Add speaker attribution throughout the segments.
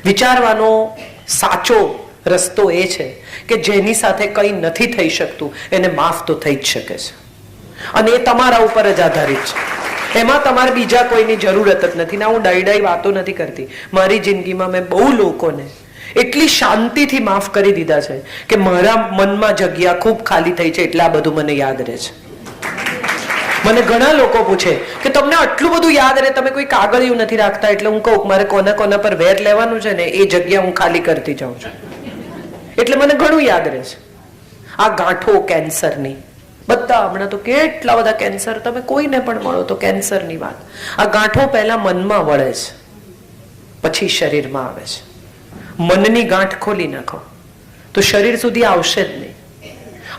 Speaker 1: વિચારવાનો સાચો રસ્તો એ છે કે જેની સાથે કંઈ નથી થઈ શકતું એને માફ તો થઈ જ શકે છે, અને એ તમારા ઉપર જ આધારિત છે. એમાં તમારે બીજા કોઈની જરૂરત જ નથી. ના, હું ડાઈ વાતો નથી કરતી. મારી જિંદગીમાં મેં બહુ લોકોને એટલી શાંતિથી માફ કરી દીધા છે કે મારા મનમાં જગ્યા ખૂબ ખાલી થઈ છે, એટલે આ બધું મને યાદ રહે છે. મને ઘણા લોકો પૂછે કે તમને આટલું બધું યાદ રહે, તમે કોઈ કાગળિયું નથી રાખતા. એટલે હું કહું મારે કોના કોના પર વેર લેવાનું છે ને એ જગ્યા હું ખાલી કરતી જાઉં છું, એટલે મને ઘણું યાદ રહે છે. આ ગાંઠો કેન્સરની, બધા હમણાં તો કેટલા બધા કેન્સર, તમે કોઈને પણ મળો તો કેન્સરની વાત. આ ગાંઠો પહેલા મનમાં વળે છે, પછી શરીરમાં આવે છે. મનની ગાંઠ ખોલી નાખો તો શરીર સુધી આવશે જ નહીં.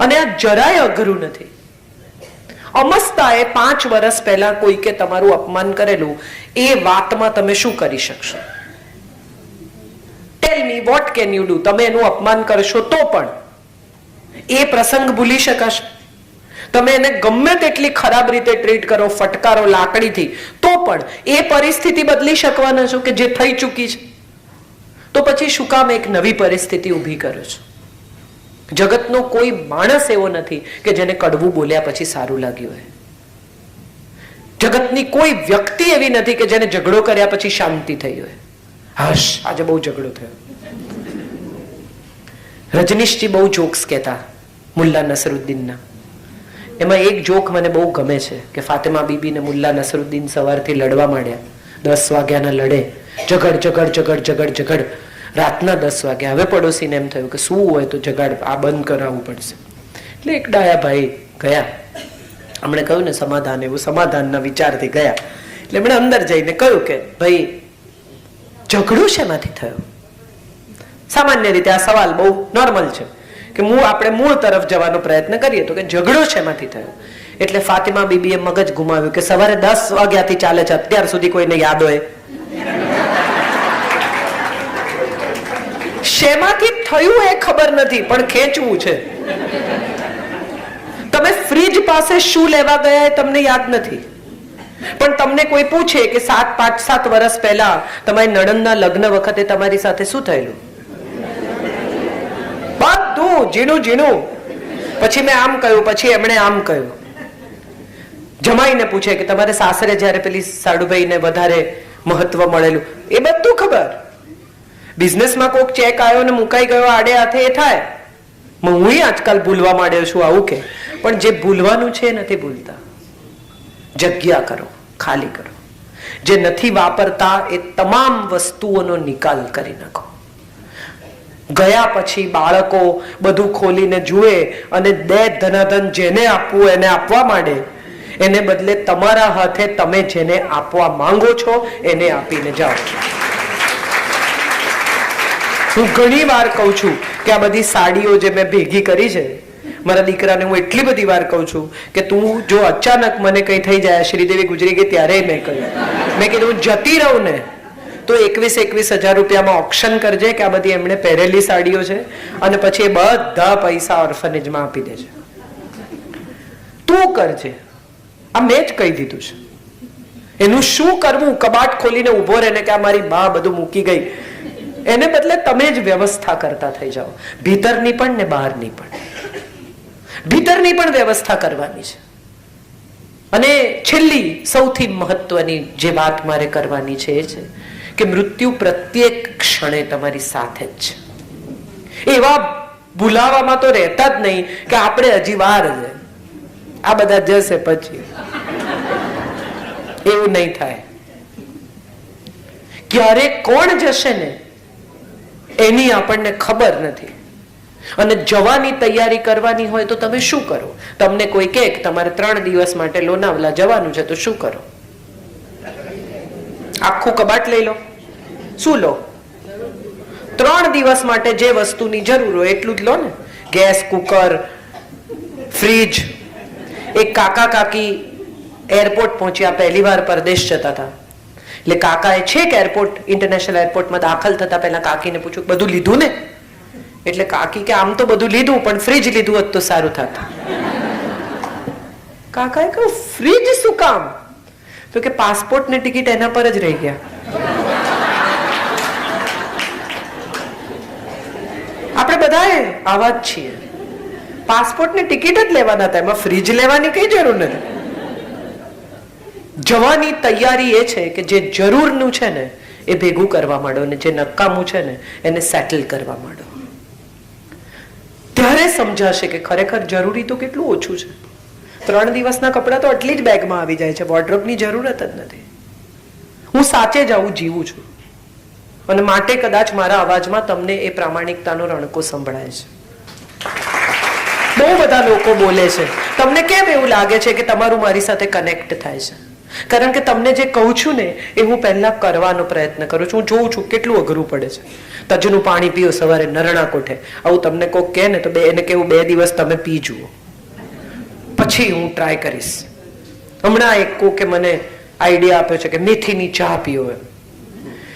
Speaker 1: અને આ જરાય અઘરું નથી. અમસ્તાએ 5 વર્ષ પહેલા કોઈકે તમારું અપમાન કરેલું, એ વાતમાં તમે શું કરી શકશો? ટેલ મી, વોટ કેન યુ ડુ? તમે એનું અપમાન કરશો તો પણ એ પ્રસંગ ભૂલી શકાશે? તમે એને ગમે તેટલી ખરાબ રીતે ટ્રીટ કરો, ફટકારો લાકડીથી, તો પણ એ પરિસ્થિતિ બદલી શકવાના છો કે જે થઈ ચૂકી છે? તો પછી શું કામ એક નવી પરિસ્થિતિ ઊભી કરો છો? જગતનો કોઈ માણસ એવો નથી કે જેને કડવું બોલ્યા પછી સારું લાગ્યું હોય. જગતની કોઈ વ્યક્તિ એવી નથી કે જેને ઝઘડો કર્યા પછી શાંતિ થઈ હોય. હશ, આજે બહુ ઝઘડો થયો. રજનીશજી બહુ જોક્સ કહેતા મુલ્લા નસરુદ્દીનના. એમાં એક જોક મને બહુ ગમે છે કે ફાતિમા બીબી ને મુલ્લા નસરુદ્દીન સવારથી લડવા માંડ્યા. 10 વાગ્યાના લડે, ઝઘડ. રાતના 10 વાગ્યા. હવે પડોશીને એમ થયું કે શું હોય તો જગાડ, આ બંધ કરાવવું પડશે. એટલે એક ડાયા ભાઈ ગયા, હમણે કહ્યું ને સમાધાન, એવું સમાધાનના વિચારથી ગયા. એટલે એમણે અંદર જઈને કહ્યું કે ભાઈ ઝઘડો શેમાંથી થયો? સામાન્ય રીતે આ સવાલ બહુ નોર્મલ છે કે આપણે મૂળ તરફ જવાનો પ્રયત્ન કરીએ તો કે ઝઘડો શેમાંથી થયો? એટલે ફાતિમા બીબીએ મગજ ગુમાવ્યું કે સવારે 10 વાગ્યાથી ચાલે છે, અત્યાર સુધી કોઈને યાદ હોય? શેમાંથી થયું એ ખબર નથી, પણ ખેંચવું છે. તમે ફ્રીજ પાસે શું લેવા ગયા એ તમને યાદ નથી, પણ તમને કોઈ પૂછે કે 5-7 વર્ષ પહેલા તમારી નણંદના લગ્ન વખતે તમારી સાથે શું થયેલું? બધું ઝીણું. પછી મેં આમ કહ્યું, પછી એમણે આમ કહ્યું. જમાઈને પૂછે કે તમારે સાસરે જયારે પેલી સાડુભાઈને વધારે મહત્વ મળેલું, એ બધું ખબર. બિઝનેસમાં કોઈક ચેક આવ્યો ને મુકાઈ ગયો આડે હાથે, એ થાય. હું આજકાલ ભૂલવા માંડ્યો છું આવું કે, પણ જે ભૂલવાનું છે એ નથી ભૂલતા. જગ્યા કરો, ખાલી કરો. જે નથી વાપરતા એ તમામ વસ્તુઓનો નિકાલ કરી નાખો. ગયા પછી બાળકો બધું ખોલીને જુએ અને દે ધનાધન જેને આપવું એને આપવા માંડે, એને બદલે તમારા હાથે તમે જેને આપવા માંગો છો એને આપીને જાઓ. હું ઘણી વાર કહું છું કે આ બધી સાડીઓ જે મેં ભેગી કરી છે, મારા દીકરાને હું એટલી બધી વાર કહું છું કે તું જો અચાનક મને કઈ થઈ જાય, શ્રીદેવી ગુજરી ગઈ ત્યારે મેં કહ્યું, મેં કીધું જતી રહું ને તો 21,000 રૂપિયામાં ઓપ્શન કરજે કે આ બધી એમણે પહેરેલી સાડીઓ છે, અને પછી એ બધા પૈસા ઓર્ફનેજમાં આપી દેજે. તું કરજે. આ મેં જ કહી દીધું છે. એનું શું કરવું? કબાટ ખોલીને ઉભો રહે ને કે આ મારી બા બધું મૂકી ગઈ, એને બદલે તમે જ વ્યવસ્થા કરતા થઈ જાઓ. ભીતરની પણ ને બહારની પણ. ભીતરની પણ વ્યવસ્થા કરવાની છે. અને છેલ્લી સૌથી મહત્વની જે વાત મારે કરવાની છે એ છે કે મૃત્યુ પ્રત્યેક ક્ષણે તમારી સાથે જ છે. એવા ભૂલાવામાં તો રહેતા જ નહીં કે આપણે હજી વાર છે, આ બધા જશે પછી. એવું નહીં થાય. ક્યારે કોણ જશે ને એની આપણને ખબર નથી. અને જવાની તૈયારી કરવાની હોય તો તમે શું કરો? તમને કોઈ કહે કે તમારે 3 દિવસ માટે લોનાવલા જવાનું છે, તો શું કરો? આખું કબાટ લઈ લો. શું લો? 3 દિવસ માટે જે વસ્તુની જરૂર હોય એટલું જ લો ને. Gas, cooker, fridge. એક કાકા કાકી એરપોર્ટ પહોંચ્યા, પહેલી વાર પરદેશ જતા હતા. એટલે કાકાએ છેક એરપોર્ટ, ઇન્ટરનેશનલ એરપોર્ટમાં દાખલ થતા પહેલા કાકીને પૂછ્યું બધું લીધું ને? એટલે કાકી કે આમ તો બધું લીધું, પણ ફ્રીજ લીધું હોત તો સારું થાત. કાકાએ કહ્યું ફ્રીજ શું કામ? તો કે પાસપોર્ટ ને ટિકિટ એના પર જ રહી ગયા. આવા જ છીએ. પાસપોર્ટ ની ટિકિટ જ લેવાના હતા, એમાં ફ્રીજ લેવાની કઈ જરૂર નથી. જવાની તૈયારી એ છે કે જે જરૂરનું છે ને એ ભેગું કરવા માંડો, અને જે નકામું છે ને એને સેટલ કરવા માંડો. ત્યારે સમજાશે કે ખરેખર જરૂરી તો કેટલું ઓછું છે. 3 દિવસના કપડાં તો આટલી જ બેગમાં આવી જાય છે, વોર્ડરોબની જરૂરત જ નથી. હું સાચે જ આવું જીવું છું, અને માટે કદાચ મારા અવાજમાં તમને એ પ્રામાણિકતાનો રણકો સંભળાય છે. બહુ બધા લોકો બોલે છે, તમને કેમ એવું લાગે છે કે તમારું મારી સાથે કનેક્ટ થાય છે? કારણ કે તમને જે કહું છું ને એ હું પહેલા કરવાનો પ્રયત્ન કરું છું. હું જોઉં છું કેટલું અઘરું પડે છે. તજનું પાણી પીઓ સવારે નરણા કોઠે, આવું તમને કોક કહે ને તો એને કેવું 2 દિવસ તમે પી જુઓ, પછી હું ટ્રાય કરીશ. હમણાં એક કોકે મને આઈડિયા આપ્યો છે કે મેથીની ચા પીઓ એમ.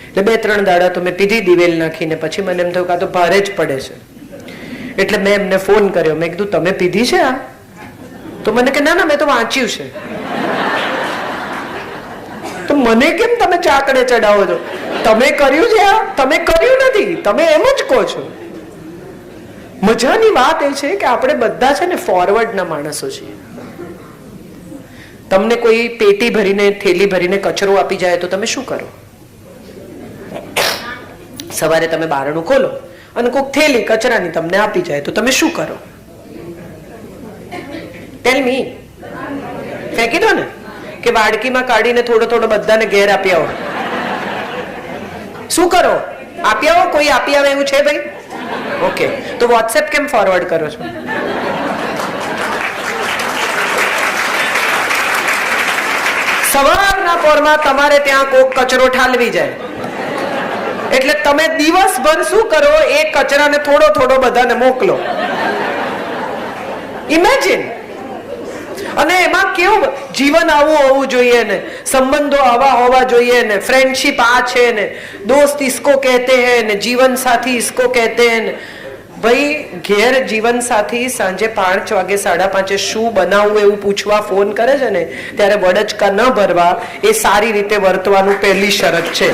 Speaker 1: એટલે 2-3 દાડા તો મેં પીધી દિવેલ નાખીને, પછી મને એમ થયું કે આ તો ભારે જ પડે છે. એટલે મેં એમને ફોન કર્યો, મેં કીધું તમે પીધી છે આ? તો મને કે ના ના મેં તો વાંચ્યું છે. તો મને કેમ તમે ચાકડે ચડાવો છો? તમે કર્યું છે આ? તમે કર્યું નથી, તમે એમ જ કહો છો. મજાની વાત એ છે કે આપણે બધા છે ને ફોરવર્ડના માણસો છીએ. તમને કોઈ પેટી ભરીને થેલી ભરીને કચરો આપી જાય તો તમે શું કરો? સવારે તમે બારણું ખોલો અને કોઈક થેલી કચરાની તમને આપી જાય તો તમે શું કરો? ટેલ મી. ફેંકી દો ને, કે વાડકીમાં કાઢીને થોડો થોડો બધાને ઘેર આપી આવો? શું કરો? આપી આવો? કોઈ આપી આવે એવું છે ભાઈ? ઓકે, તો વોટ્સએપ કેમ ફોરવર્ડ કરો છો? સવારના પોરમાં તમારે ત્યાં કોક કચરો ઠાલવી જાય એટલે તમે દિવસભર શું કરો? એ કચરાને થોડો થોડો બધાને મોકલો. ઇમેજિન. અને એમાં કેવું જીવન આવું હોવું જોઈએ ને, સંબંધો આવા હોવા જોઈએ ને, ફ્રેન્ડશિપ આ છે ને, દોસ્ત इसको कहते हैं ને, જીવન સાથી इसको कहते हैं ને. ભાઈ ઘેર જીવન સાથી સાંજે 5 વાગે 5:30 શું બનાવવું એવું પૂછવા ફોન કરે છે ને, ત્યારે વડચકા ન ભરવા, એ સારી રીતે વર્તવાનું પહેલી શરત છે.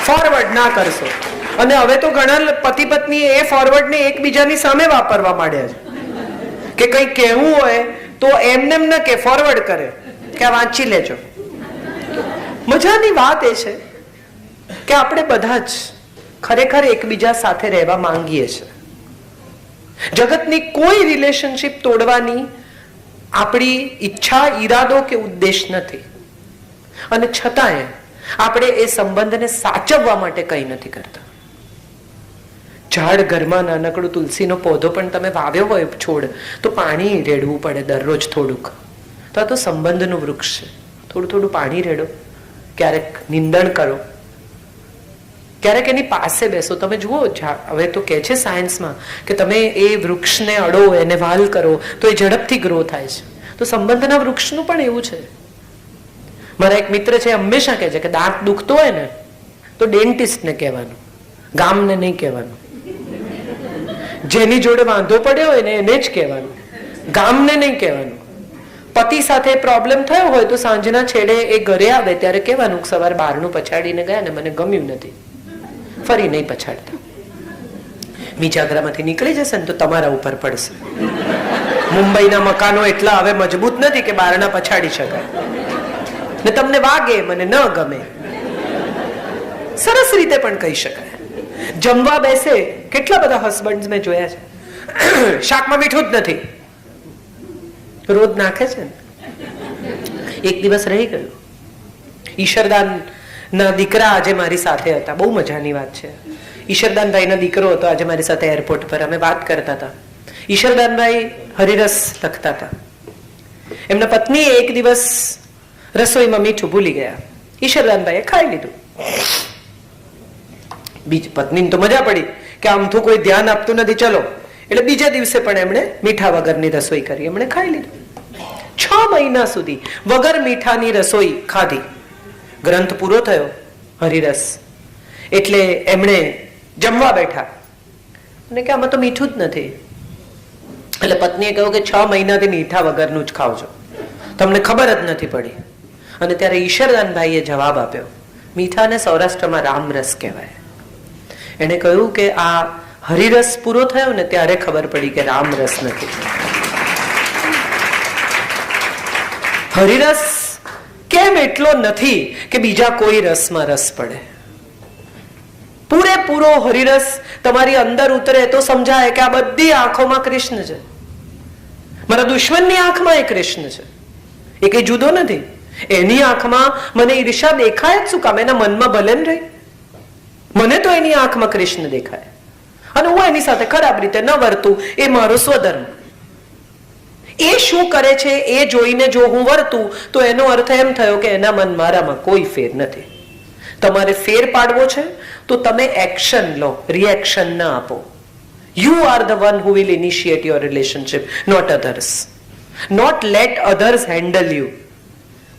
Speaker 1: ફોરવર્ડ ના કરશો. અને હવે તો ઘણા પતિ પત્ની એ ફોરવર્ડ ને એકબીજાની સામે વાપરવા માંડ્યા છે કે કંઈ કહેવું હોય તો એમને ન કે ફોરવર્ડ કરે કે આ વાંચી લેજો. મજાની વાત એ છે કે આપણે બધા જ ખરેખર એકબીજા સાથે રહેવા માંગીએ છીએ. જગતની કોઈ રિલેશનશિપ તોડવાની આપણી ઈચ્છા, ઈરાદો કે ઉદ્દેશ નથી, અને છતાંય આપણે એ સંબંધને સાચવવા માટે કંઈ નથી કરતા. ઝાડ ઘરમાં નાનકડું તુલસીનો પૌધો પણ તમે વાવ્યો હોય છોડ, તો પાણી રેડવું પડે દરરોજ થોડુંક. તો આ તો સંબંધનું વૃક્ષ છે. થોડું થોડું પાણી રેડો, ક્યારેક નિંદણ કરો, ક્યારેક એની પાસે બેસો. તમે જુઓ, હવે તો કહે છે સાયન્સમાં કે તમે એ વૃક્ષને અડો, એને વાલ કરો તો એ ઝડપથી ગ્રો થાય છે. તો સંબંધના વૃક્ષનું પણ એવું છે. મારા એક મિત્ર છે, હંમેશા કહે છે કે દાંત દુખતો હોય ને તો ડેન્ટિસ્ટને કહેવાનું, ગામને નહીં કહેવાનું. જેની જોડે વાંધો પડ્યો હોય ને એને જ કહેવાનું, ગામને નહીં કહેવાનું. પતિ સાથે પ્રોબ્લેમ થયો હોય તો સાંજના છેડે એ ઘરે આવે ત્યારે કહેવાનું સવારે બારણું પછાડીને ગયા ને મને ગમ્યું નથી, ફરી નહીં પછાડતા. મિજાગરામાંથી નીકળી જશે ને તો તમારા ઉપર પડશે. મુંબઈના મકાનો એટલા હવે મજબૂત નથી કે બારણા પછાડી શકાય. ને તમને વાગે, મને ન ગમે, સરસ રીતે પણ કહી શકાય. જમવા બેસે, કેટલા બધા હસબન્ડ મેં જોયા છે, શાકમાં મીઠું જ નથી, રોજ નાખે છે ને. એક દિવસ રહી ગયું. ઈશ્વરદાન ના દીકરા આજે મારી સાથે હતા. બહુ મજાની વાત છે. ઈશ્વરદાનભાઈ ના દીકરો હતો આજે મારી સાથે એરપોર્ટ પર. અમે વાત કરતા હતા. ઈશ્વરદાનભાઈ હરિરસ લખતા હતા. એમના પત્નીએ એક દિવસ રસોઈમાં મીઠું ભૂલી ગયા. ઈશ્વરદાનભાઈએ ખાઈ લીધું. પત્નીને તો મજા પડી કે આમ તો કોઈ ધ્યાન આપતું નથી, ચલો. એટલે બીજા દિવસે પણ એમણે મીઠા વગરની રસોઈ કરી, એમણે ખાઈ લીધું. 6 મહિના સુધી વગર મીઠાની રસોઈ ખાધી. ગ્રંથ પૂરો થયો હરિરસ, એટલે એમણે જમવા બેઠા અને કે આમાં તો મીઠું જ નથી. એટલે પત્નીએ કહ્યું કે 6 મહિનાથી મીઠા વગરનું જ ખાવ છો, તમને ખબર જ નથી પડી. અને ત્યારે ઈશ્વરદાનભાઈએ જવાબ આપ્યો, મીઠાને સૌરાષ્ટ્રમાં રામરસ કહેવાય. એણે કહ્યું કે આ હરિરસ પૂરો થયો ને ત્યારે ખબર પડી કે રામ રસ નથી. હરિરસ કેમ એટલો નથી કે બીજા કોઈ રસમાં રસ પડે. પૂરેપૂરો હરિરસ તમારી અંદર ઉતરે તો સમજાય કે આ બધી આંખોમાં કૃષ્ણ છે. મારા દુશ્મનની આંખમાં એ કૃષ્ણ છે, એ કઈ જુદો નથી. એની આંખમાં મને ઈર્ષા દેખાય જ શું કામ? એના મનમાં ભલે ને રહી, મને તો એની આંખમાં કૃષ્ણ દેખાય અને હું એની સાથે ખરાબ રીતે ન વર્તું, એ મારો સ્વધર્મ. એ શું કરે છે એ જોઈને જો હું વર્તું તો એનો અર્થ એમ થયો કે એના મન મારામાં કોઈ ફેર નથી. તમારે ફેર પાડવો છે તો તમે એક્શન લો, રિએક્શન ના આપો. You are the one who will initiate your relationship, not others. Not let others handle you.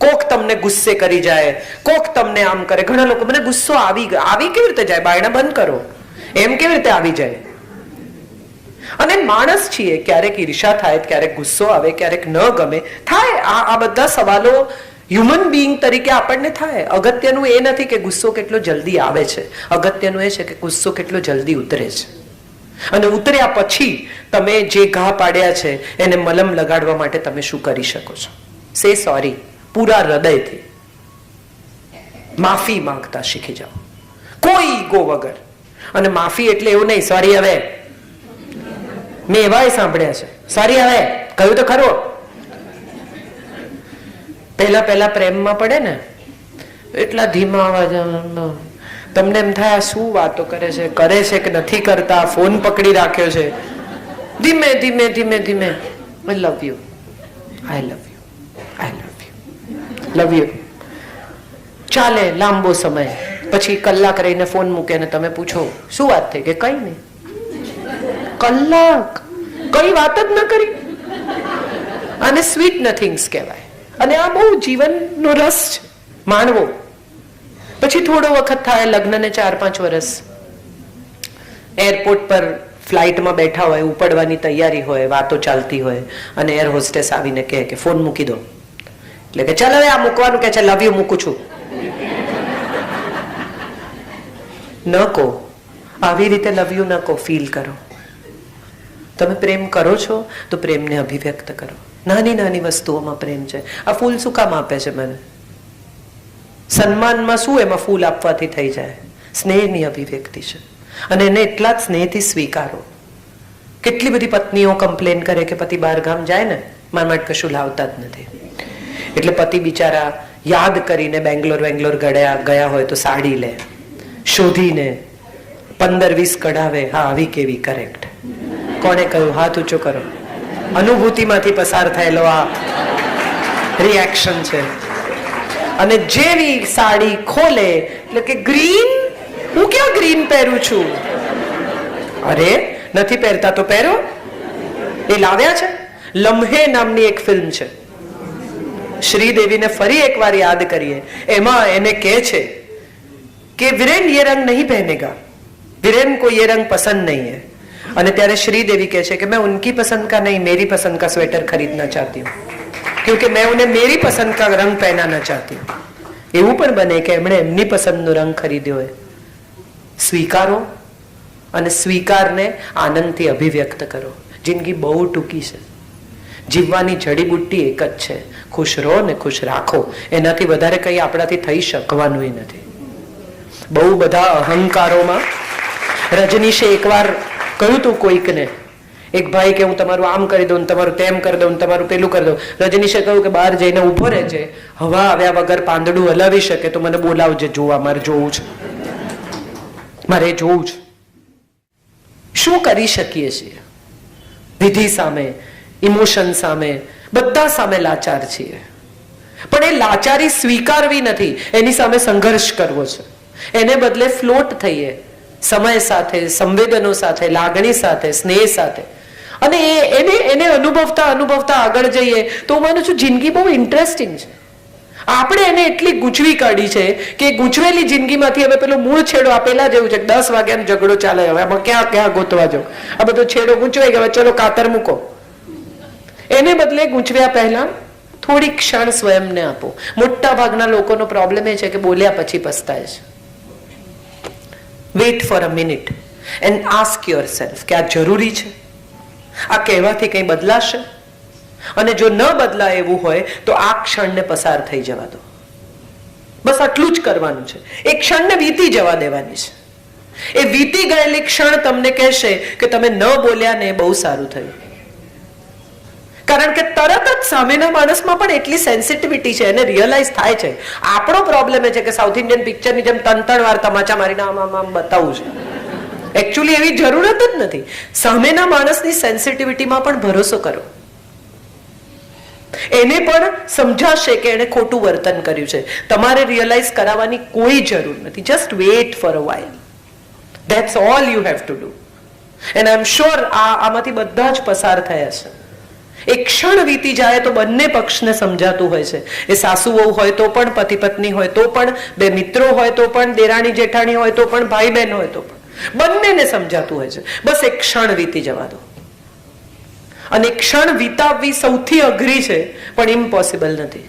Speaker 1: કોક તમને ગુસ્સે કરી જાય, કોક તમને આમ કરે. ઘણા લોકો મને ગુસ્સો આવી કેવી રીતે જાય? બાયણા બંધ કરો. એમ કેવી રીતે આવી જાય? અને માણસ છીએ, ક્યારેક ઈર્ષા થાય, ક્યારેક ગુસ્સો આવે, ક્યારેક ન ગમે, થાય. આ બધા સવાલો હ્યુમન બીઈંગ તરીકે આપણને થાય. અગત્યનું એ નથી કે ગુસ્સો કેટલો જલ્દી આવે છે, અગત્યનું એ છે કે ગુસ્સો કેટલો જલ્દી ઉતરે છે. અને ઉતર્યા પછી તમે જે ઘા પાડ્યા છે એને મલમ લગાડવા માટે તમે શું કરી શકો છો? સે સોરી, પૂરા હૃદયથી માફી માંગતા શીખી જાઓ, કોઈ ઈગો વગર. અને માફી એટલે એવું નહીં, સોરી હવે. મેં એવાય સાંભળ્યા છે, સોરી હવે કહ્યું તો ખરો. પહેલા પ્રેમમાં પડે ને એટલા ધીમા અવાજ, તમને એમ થાય શું વાતો કરે છે કે નથી કરતા, ફોન પકડી રાખ્યો છે. ધીમે ધીમે ધીમે ધીમે I love you, I love you, I love you, love you. ચાલે લાંબો સમય, પછી કલાક રહીને ફોન મૂકે ને તમે પૂછો શું વાત થઈ? કે કઈ નહીં. કલાક કઈ વાત જ ન કરી. આને સ્વીટ નથિંગ્સ કહેવાય. અને આ બહુ જીવનનો રસ છે, માણવો. પછી થોડો વખત થાય, લગ્નને 4-5 વર્ષ, એરપોર્ટ પર ફ્લાઇટમાં બેઠા હોય, ઉપડવાની તૈયારી હોય, વાતો ચાલતી હોય, અને એર હોસ્ટેસ આવીને કહે કે ફોન મૂકી દો. એટલે કે ચાલ હવે આ મૂકવાનું કે છે, લવ યુ મૂકું છું. ન કહો આવી રીતે લવ યુ, ન કહો, ફીલ કરો. તમે પ્રેમ કરો છો તો પ્રેમને અભિવ્યક્ત કરો. નાની નાની વસ્તુઓમાં પ્રેમ છે. આ ફૂલ શું કામ આપે છે મને? સન્માનમાં શું એમાં ફૂલ આપવાથી થઈ જાય? સ્નેહની અભિવ્યક્તિ છે. અને એને એટલા જ સ્નેહથી સ્વીકારો. કેટલી બધી પત્નીઓ કમ્પ્લેન કરે કે પતિ બહાર ગામ જાય ને મારા માટે કશું લાવતા જ નથી. એટલે પતિ બિચારા યાદ કરીને બેંગ્લોર ગયા હોય તો સાડી લે, શોધીને 15-20 કઢાવે. હા, આવી કેવી કરેક્ટ. કોણે કહ્યું? હાથ ઊંચો કરો. અનુભૂતિમાંથી પસાર થયેલો આ રિએક્શન છે. અને જેવી સાડી ખોલે એટલે કે ગ્રીન, હું ક્યાં ગ્રીન પહેરું છું? અરે નથી પહેરતા તો પહેરો. એ લાવ્યા છે. લમ્હે નામની એક ફિલ્મ છે, શ્રીદેવીને ફરી એકવાર યાદ કરીએ. એમાં એને કહે છે કે વીરેન ये रंग नहीं पहनेगा, वीरेन को ये रंग पसंद नहीं है. અને ત્યારે શ્રીદેવી કહે છે કે मैं उनकी पसंद का नहीं, मेरी पसंद का स्वेटर खरीदना चाहती हूँ, क्योंकि मैं उन्हें मेरी पसंद का रंग पहनाना चाहती हूँ. એવું પણ બને કે એમણે એમની પસંદનો રંગ ખરીદ્યો હોય. સ્વીકારો અને સ્વીકારને આનંદથી અભિવ્યક્ત કરો. જિંદગી બહુ ટૂંકી છે, જીવવાની જડીબુટ્ટી એક જ છે, ખુશ રહો ને ખુશ રાખો. એનાથી વધારે કંઈ આપણાથી થઈ શકવાનું નથી. બહુ બધા અહંકારોમાં રજનીશે એકવાર કહ્યું તું કોઈકને, એક ભાઈ કે હું તમારું આમ કરી દઉં, તમારું તેમ કરી દઉં, તમારું પેલું કરી દઉં. રજનીશે કહ્યું કે બહાર જઈને ઉભો રહેજે, હવા આવ્યા વગર પાંદડું હલાવી શકે તો મને બોલાવજે, જોવા મારે જોવું છે, મારે જોવું છે. શું કરી શકીએ છીએ? વિધિ સામે, ઇમોશન સામે, બધા સામે લાચાર છીએ. પણ એ લાચારી સ્વીકારવી નથી, એની સામે સંઘર્ષ કરવો છે. એને બદલે ફ્લોટ થઈએ, સમય સાથે, સંવેદનો સાથે, લાગણી સાથે, સ્નેહ સાથે. અને એને અનુભવતા આગળ જઈએ તો હું માનું છું જિંદગી બહુ ઇન્ટરેસ્ટિંગ છે. આપણે એને એટલી ગૂંચવી કાઢી છે કે ગૂંચવેલી જિંદગીમાંથી હવે પેલો મૂળ છેડો આપેલા જેવું છે. 10 વાગ્યાનો ઝઘડો ચાલે, હવે આમાં ક્યાં ગોતવા જાવ? આ બધો છેડો ગૂંચવાઈ ગયો, ચલો કાતર મૂકો. એને બદલે ગૂંચવ્યા પહેલા થોડી ક્ષણ સ્વયંને આપો. મોટા ભાગના લોકોનો પ્રોબ્લેમ એ છે કે બોલ્યા પછી પસ્તાય છે. Weight for a minute. And ask your self કે આ જરૂરી છે, આ કહેવાથી કંઈ બદલાશે? અને જો ન બદલાય એવું હોય તો આ ક્ષણને પસાર થઈ જવા દો. બસ આટલું જ કરવાનું છે. એ ક્ષણને વીતી જવા દેવાની છે. એ વીતી ગયેલી ક્ષણ તમને કહેશે કે તમે ન બોલ્યા ને બહુ સારું થયું. કારણ કે તરત જ સામેના માણસમાં પણ એટલી સેન્સિટિવિટી છે, એને રિયલાઇઝ થાય છે. આપણો પ્રોબ્લેમ એ છે કે સાઉથ ઇન્ડિયન પિક્ચરની જેમ ત્રણ વાર તમાચા મારીને આમ આમ આમ બતાવવું છે. એકચ્યુઅલી એવી જરૂરત જ નથી. સામેના માણસની સેન્સિટિવિટીમાં પણ ભરોસો કરો. એને પણ સમજાશે કે એને ખોટું વર્તન કર્યું છે. તમારે રિયલાઇઝ કરાવવાની કોઈ જરૂર નથી. Just weight for a while. That's all you have to do. And I am sure આમાંથી બધા જ પસાર થયા છે. એક ક્ષણ વીતી જાય તો બંને પક્ષને સમજાતું હોય છે. એ સાસુ વહુ હોય તો પણ, પતિ પત્ની હોય તો પણ, બે મિત્રો હોય તો પણ, દેરાણી જેઠાણી હોય તો પણ, ભાઈ બહેન હોય તો પણ, બંનેને સમજાતું હોય છે. બસ એક ક્ષણ વીતી જવા દો. અને ક્ષણ વિતાવવી સૌથી અઘરી છે, પણ ઇમ્પોસિબલ નથી.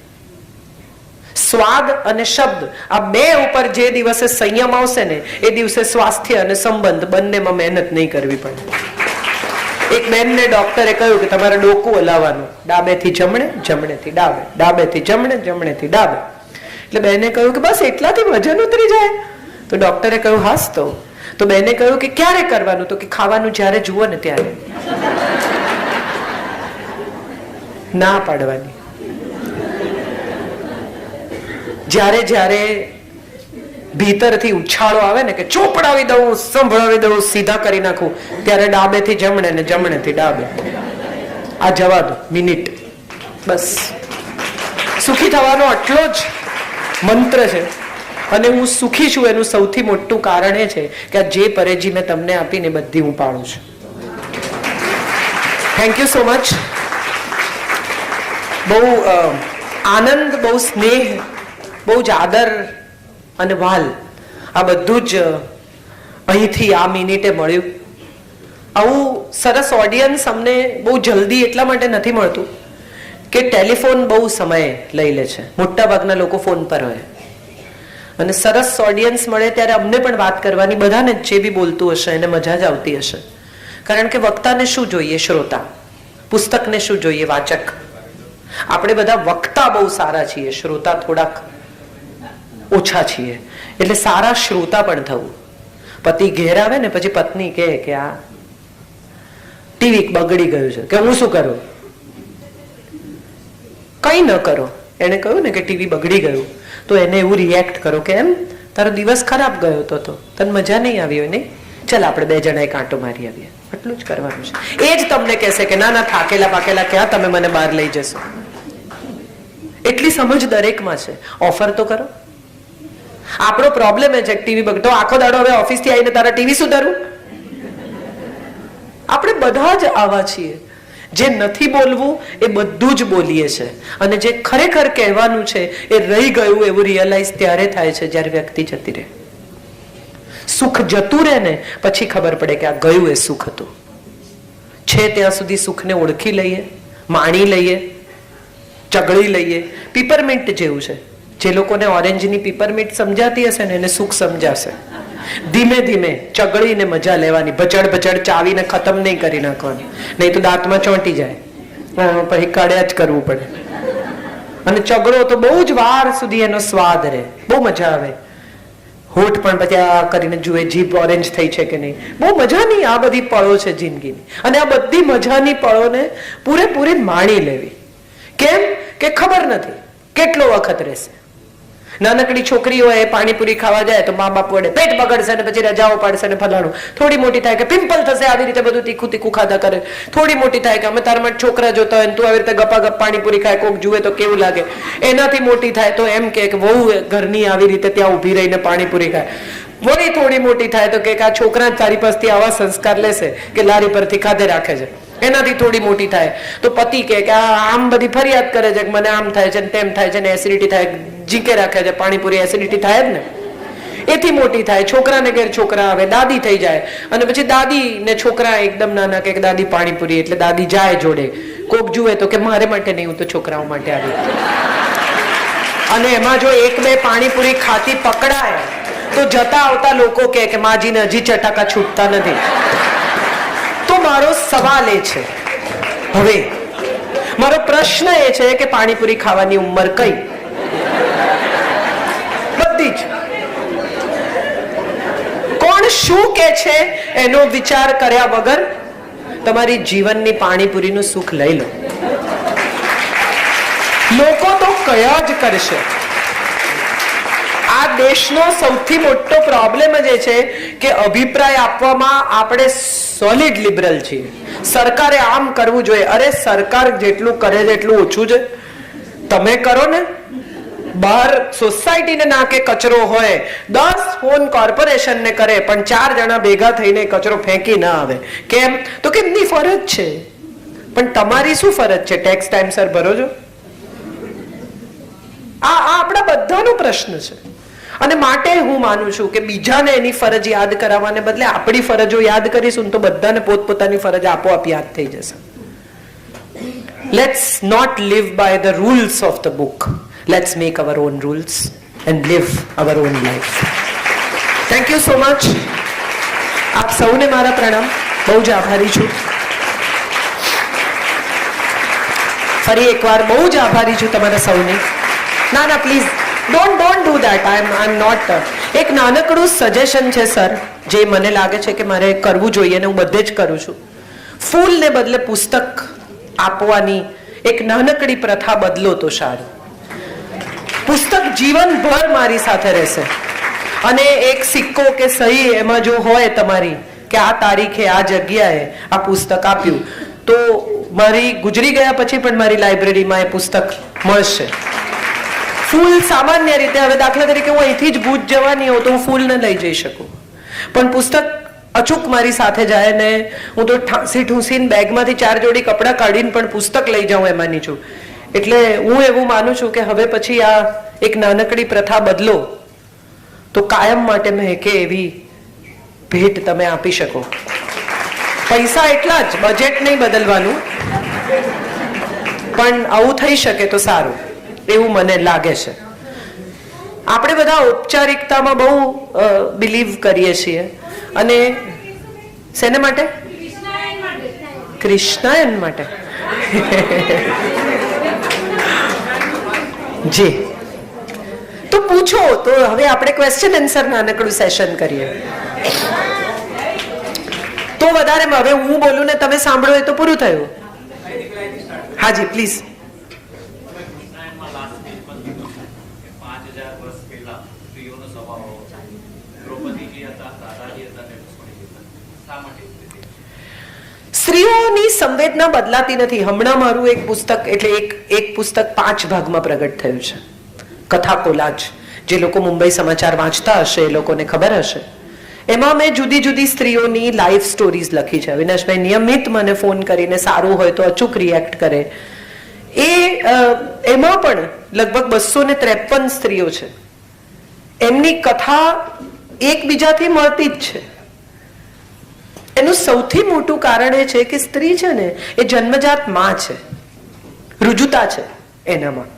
Speaker 1: સ્વાદ અને શબ્દ આ બે ઉપર જે દિવસે સંયમ આવશે ને એ દિવસે સ્વાસ્થ્ય અને સંબંધ બંનેમાં મહેનત નહીં કરવી પડે. એક બેનને ડોક્ટરે કહ્યું કે તમારે ડોકું હલાવવાનું, ડાબેથી જમણે, જમણેથી ડાબે, ડાબેથી જમણે, જમણેથી ડાબે. એટલે બેને કહ્યું કે બસ એટલાથી વજન ઉતરી જાય? તો ડોક્ટરે કહ્યું હાસ તો બેને કહ્યું કે ક્યારે કરવાનું? તો કે ખાવાનું જ્યારે જુઓ ને ત્યારે. ના પાડવાની. જ્યારે જ્યારે ભીતરથી ઉછાળો આવે ને કે ચોપડાવી દઉં, સંભળાવી દઉં, સીધા કરી નાખું, ત્યારે ડાબેથી જમણે ને જમણેથી ડાબે. આ જવા દો મિનિટ. બસ સુખી થવાનો આટલો જ મંત્ર છે. અને હું સુખી છું એનું સૌથી મોટું કારણ એ છે કે આ જે પરેજી મેં તમને આપીને બધી હું પાડું છું. Thank you so much. બહુ આનંદ, બહુ સ્નેહ, બહુ જ આદર અને વાલ, આ બધું જ અહીંથી આ મિનિટે મળ્યું. આવું સરસ ઓડિયન્સ અમને બહુ જલ્દી એટલા માટે નથી મળતું કે ટેલિફોન બહુ સમય લઈ લે છે. મોટા ભાગના લોકો ફોન પર હોય. અને સરસ ઓડિયન્સ મળે ત્યારે અમને પણ વાત કરવાની, બધાને જે બી બોલતું હશે એને મજા જ આવતી હશે. કારણ કે વક્તાને શું જોઈએ? શ્રોતા. પુસ્તકને શું જોઈએ? વાચક. આપણે બધા વક્તા બહુ સારા છીએ, શ્રોતા થોડાક ઓછા છીએ. એટલે સારા શ્રોતા પણ થવું. પતિ ઘેર આવે ને પછી પત્ની કહે કે આ ટીવી બગડી ગયું છે, કે હું શું કરું? કઈ ન કરો. એને કહ્યું ને કે ટીવી બગડી ગયું, તો એને એવું રિએક્ટ કરો કે એમ તારો દિવસ ખરાબ ગયો તો તને મજા નહીં આવી હોય? નહીં, ચાલ આપણે બે જણા એક આંટો મારી આવીએ. આટલું જ કરવાનું છે. એ જ તમને કહેશે કે ના ના, થાકેલા પાકેલા ક્યાં તમે મને બહાર લઈ જશો. એટલી સમજ દરેકમાં છે. ઓફર તો કરો. આપણો પ્રોબ્લેમ એ છે ટીવી બગડતો આખો દાડો. હવે ઓફિસ થી આવીને તારા ટીવી સુધારું? આપણે બધા જ આવા છીએ. જે નથી બોલવું એ બધું જ બોલીએ છે. અને જે ખરેખર કહેવાનું છે એ રહી ગયું એવું રિયલાઇઝ ત્યારે થાય છે જ્યારે વ્યક્તિ જતી રહે. સુખ જતું રહે ને પછી ખબર પડે કે આ ગયું એ સુખ હતું. છે ત્યાં સુધી સુખને ઓળખી લઈએ, માણી લઈએ, ચગળી લઈએ. પીપરમિન્ટ જેવું છે. જે લોકોને ઓરેન્જની પીપરમિન્ટ સમજાતી હશે ને એને સુખ સમજાશે. ધીમે ધીમે ચગળીને મજા લેવાની. ભચડ ભચડ ચાવીને ખતમ નહીં કરી નાખવાની, નહીં તો દાંતમાં ચોંટી જાય, પછી કાઢ્યા જ કરવું પડે. અને ચગડો તો બહુ જ વાર સુધી એનો સ્વાદ રહે, બહુ મજા આવે. હોઠ પણ પછી આ કરીને જુએ જીભ ઓરેન્જ થઈ છે કે નહીં. બહુ મજાની આ બધી પળો છે જિંદગીની. અને આ બધી મજાની પળોને પૂરેપૂરી માણી લેવી. કેમ કે ખબર નથી કેટલો વખત રહેશે. નાનકડી છોકરી હોય, પાણીપુરી ખાવા જાય તો મા બાપ વડે પેટ બગડશે ને પછી રજાઓ પાડશે ને ફલાણું. થોડી મોટી થાય કે પિમ્પલ થશે, આવી રીતે બધું તીખું તીખું ખાધા કરે. થોડી મોટી થાય કે અમે તારા માટે છોકરા જોતા હોય, તું આવી રીતે ગપા ગપ પાણીપુરી ખાય, કોક જુએ તો કેવું લાગે. એનાથી મોટી થાય તો એમ કે વહુ ઘરની આવી રીતે ત્યાં ઉભી રહીને પાણીપુરી ખાય. વળી થોડી મોટી થાય તો કે આ છોકરા તારી પાસેથી આવા સંસ્કાર લેશે કે લારી પરથી ખાધે રાખે છે. એનાથી થોડી મોટી થાય તો પતિ કે આમ બધી ફરિયાદ કરે છે કે મને આમ થાય છે, તેમ થાય છે, ને એસિડિટી થાય, જીકે રાખે છે. પાણીપુરી એસિડિટી થાય જ ને. એથી મોટી થાય, છોકરાને ઘેર છોકરા આવે, દાદી થઈ જાય. અને પછી દાદી ને છોકરા એકદમ નાના કે દાદી પાણીપુરી, એટલે દાદી જાય જોડે. કોક જુએ તો કે મારે માટે નહીં, હું તો છોકરાઓ માટે આવી. અને એમાં જો એક બે પાણીપુરી ખાતી પકડાય તો જતા આવતા લોકો કે માજીને હજી ચટાકા છૂટતા નથી. તો મારો સવાલ એ છે, હવે મારો પ્રશ્ન એ છે કે પાણીપુરી ખાવાની ઉંમર કઈ? બધી જ. કોણ શું કે છે એનો વિચાર કર્યા વગર તમારી જીવનની પાણીપુરીનું સુખ લઈ લો. લોકો તો કયા જ કરશે. આ દેશનો સૌથી મોટો પ્રોબ્લેમ જ એ છે કે અભિપ્રાય આપવામાં આપણે સોલિડ લિબરલ છીએ. સરકારે આમ કરવું જોઈએ. અરે સરકાર જેટલું કરે છે એટલું ઓછું છે. તમે કરો ને. બહાર સોસાયટીને નાકે કચરો હોય, 10 ફોન કોર્પોરેશનને કરે, પણ 4 જણા ભેગા થઈને કચરો ફેંકી ના આવે. કેમ? તો કે એમની ફરજ છે. પણ તમારી શું ફરજ છે? ટેક્સ ટાઈમસર ભરો છો? આ આપણા બધાનો પ્રશ્ન છે. અને માટે હું માનું છું કે બીજાને એની ફરજ યાદ કરાવવાને બદલે આપણી ફરજો યાદ કરીશું તો બધાને પોતપોતાની ફરજ આપોઆપ યાદ થઈ જશે. Let's not live by the rules of the book. Let's make our own rules and live our own life. Thank you so much. આપ સૌને મારા પ્રણામ. બહુ જ આભારી છું. ફરી એકવાર બહુ જ આભારી છું તમારા સૌની. ના please don't do that. I'm not. એક નાનકડું સજેશન છે સર, જે મને લાગે છે કે મારે કરવું જોઈએ ને હું બધે જ કરું છું. ફૂલને બદલે પુસ્તક આપવાની એક નાનકડી પ્રથા બદલો તો સારું. પુસ્તક જીવનભર મારી સાથે રહેશે. અને એક સિક્કો કે સહી એમાં જો હોય તમારી કે આ તારીખે આ જગ્યાએ આ પુસ્તક આપ્યું, તો મારી ગુજરી ગયા પછી પણ મારી લાઇબ્રેરીમાં એ પુસ્તક મળશે. ફૂલ સામાન્ય રીતે, હવે દાખલા તરીકે હું અહીંથી જ ભૂજ જવાની હોઉં તો હું ફૂલ ન લઈ જઈ શકું, પણ પુસ્તક અચૂક મારી સાથે જાય ને હું તો ઠૂંસીને બેગમાંથી 4 જોડી કપડાં કાઢીને પણ પુસ્તક લઈ જાઉં એમાંની છું. એટલે હું એવું માનું છું કે હવે પછી આ એક નાનકડી પ્રથા બદલો તો કાયમ માટે મહેકે એવી ભેટ તમે આપી શકો. પૈસા એટલા જ, બજેટ નહીં બદલવાનું, પણ આવું થઈ શકે તો સારું એવું મને લાગે છે. આપણે બધા ઔપચારિકતામાં બહુ બિલીવ કરીએ છીએ. અને શેને માટે? કૃષ્ણાયન માટે. જી, તો પૂછો. તો હવે આપણે ક્વેશ્ચન આન્સર નાનકડું સેશન કરીએ. તો વધારે હવે હું બોલું ને તમે સાંભળો એ તો પૂરું થયું. હાજી પ્લીઝ. સ્ત્રીઓની સંવેદના બદલાતી નથી. હમણાં મારું એક પુસ્તક, એટલે એક પુસ્તક 5 ભાગમાં પ્રગટ થયું છે. કથા કોલાજ. જે લોકો મુંબઈ સમાચાર વાંચતા હશે એ લોકોને ખબર હશે. એમાં મેં જુદી જુદી સ્ત્રીઓની લાઈફ સ્ટોરીઝ લખી છે. અવિનાશભાઈ નિયમિત મને ફોન કરીને સારું હોય તો અચૂક રિએક્ટ કરે. એમાં પણ લગભગ 253 સ્ત્રીઓ છે. એમની કથા એકબીજાથી મળતી જ છે. એનું સૌથી મોટું કારણ એ છે કે સ્ત્રી છે ને એ જન્મજાત માં છે. રુજુતા છે એનામાં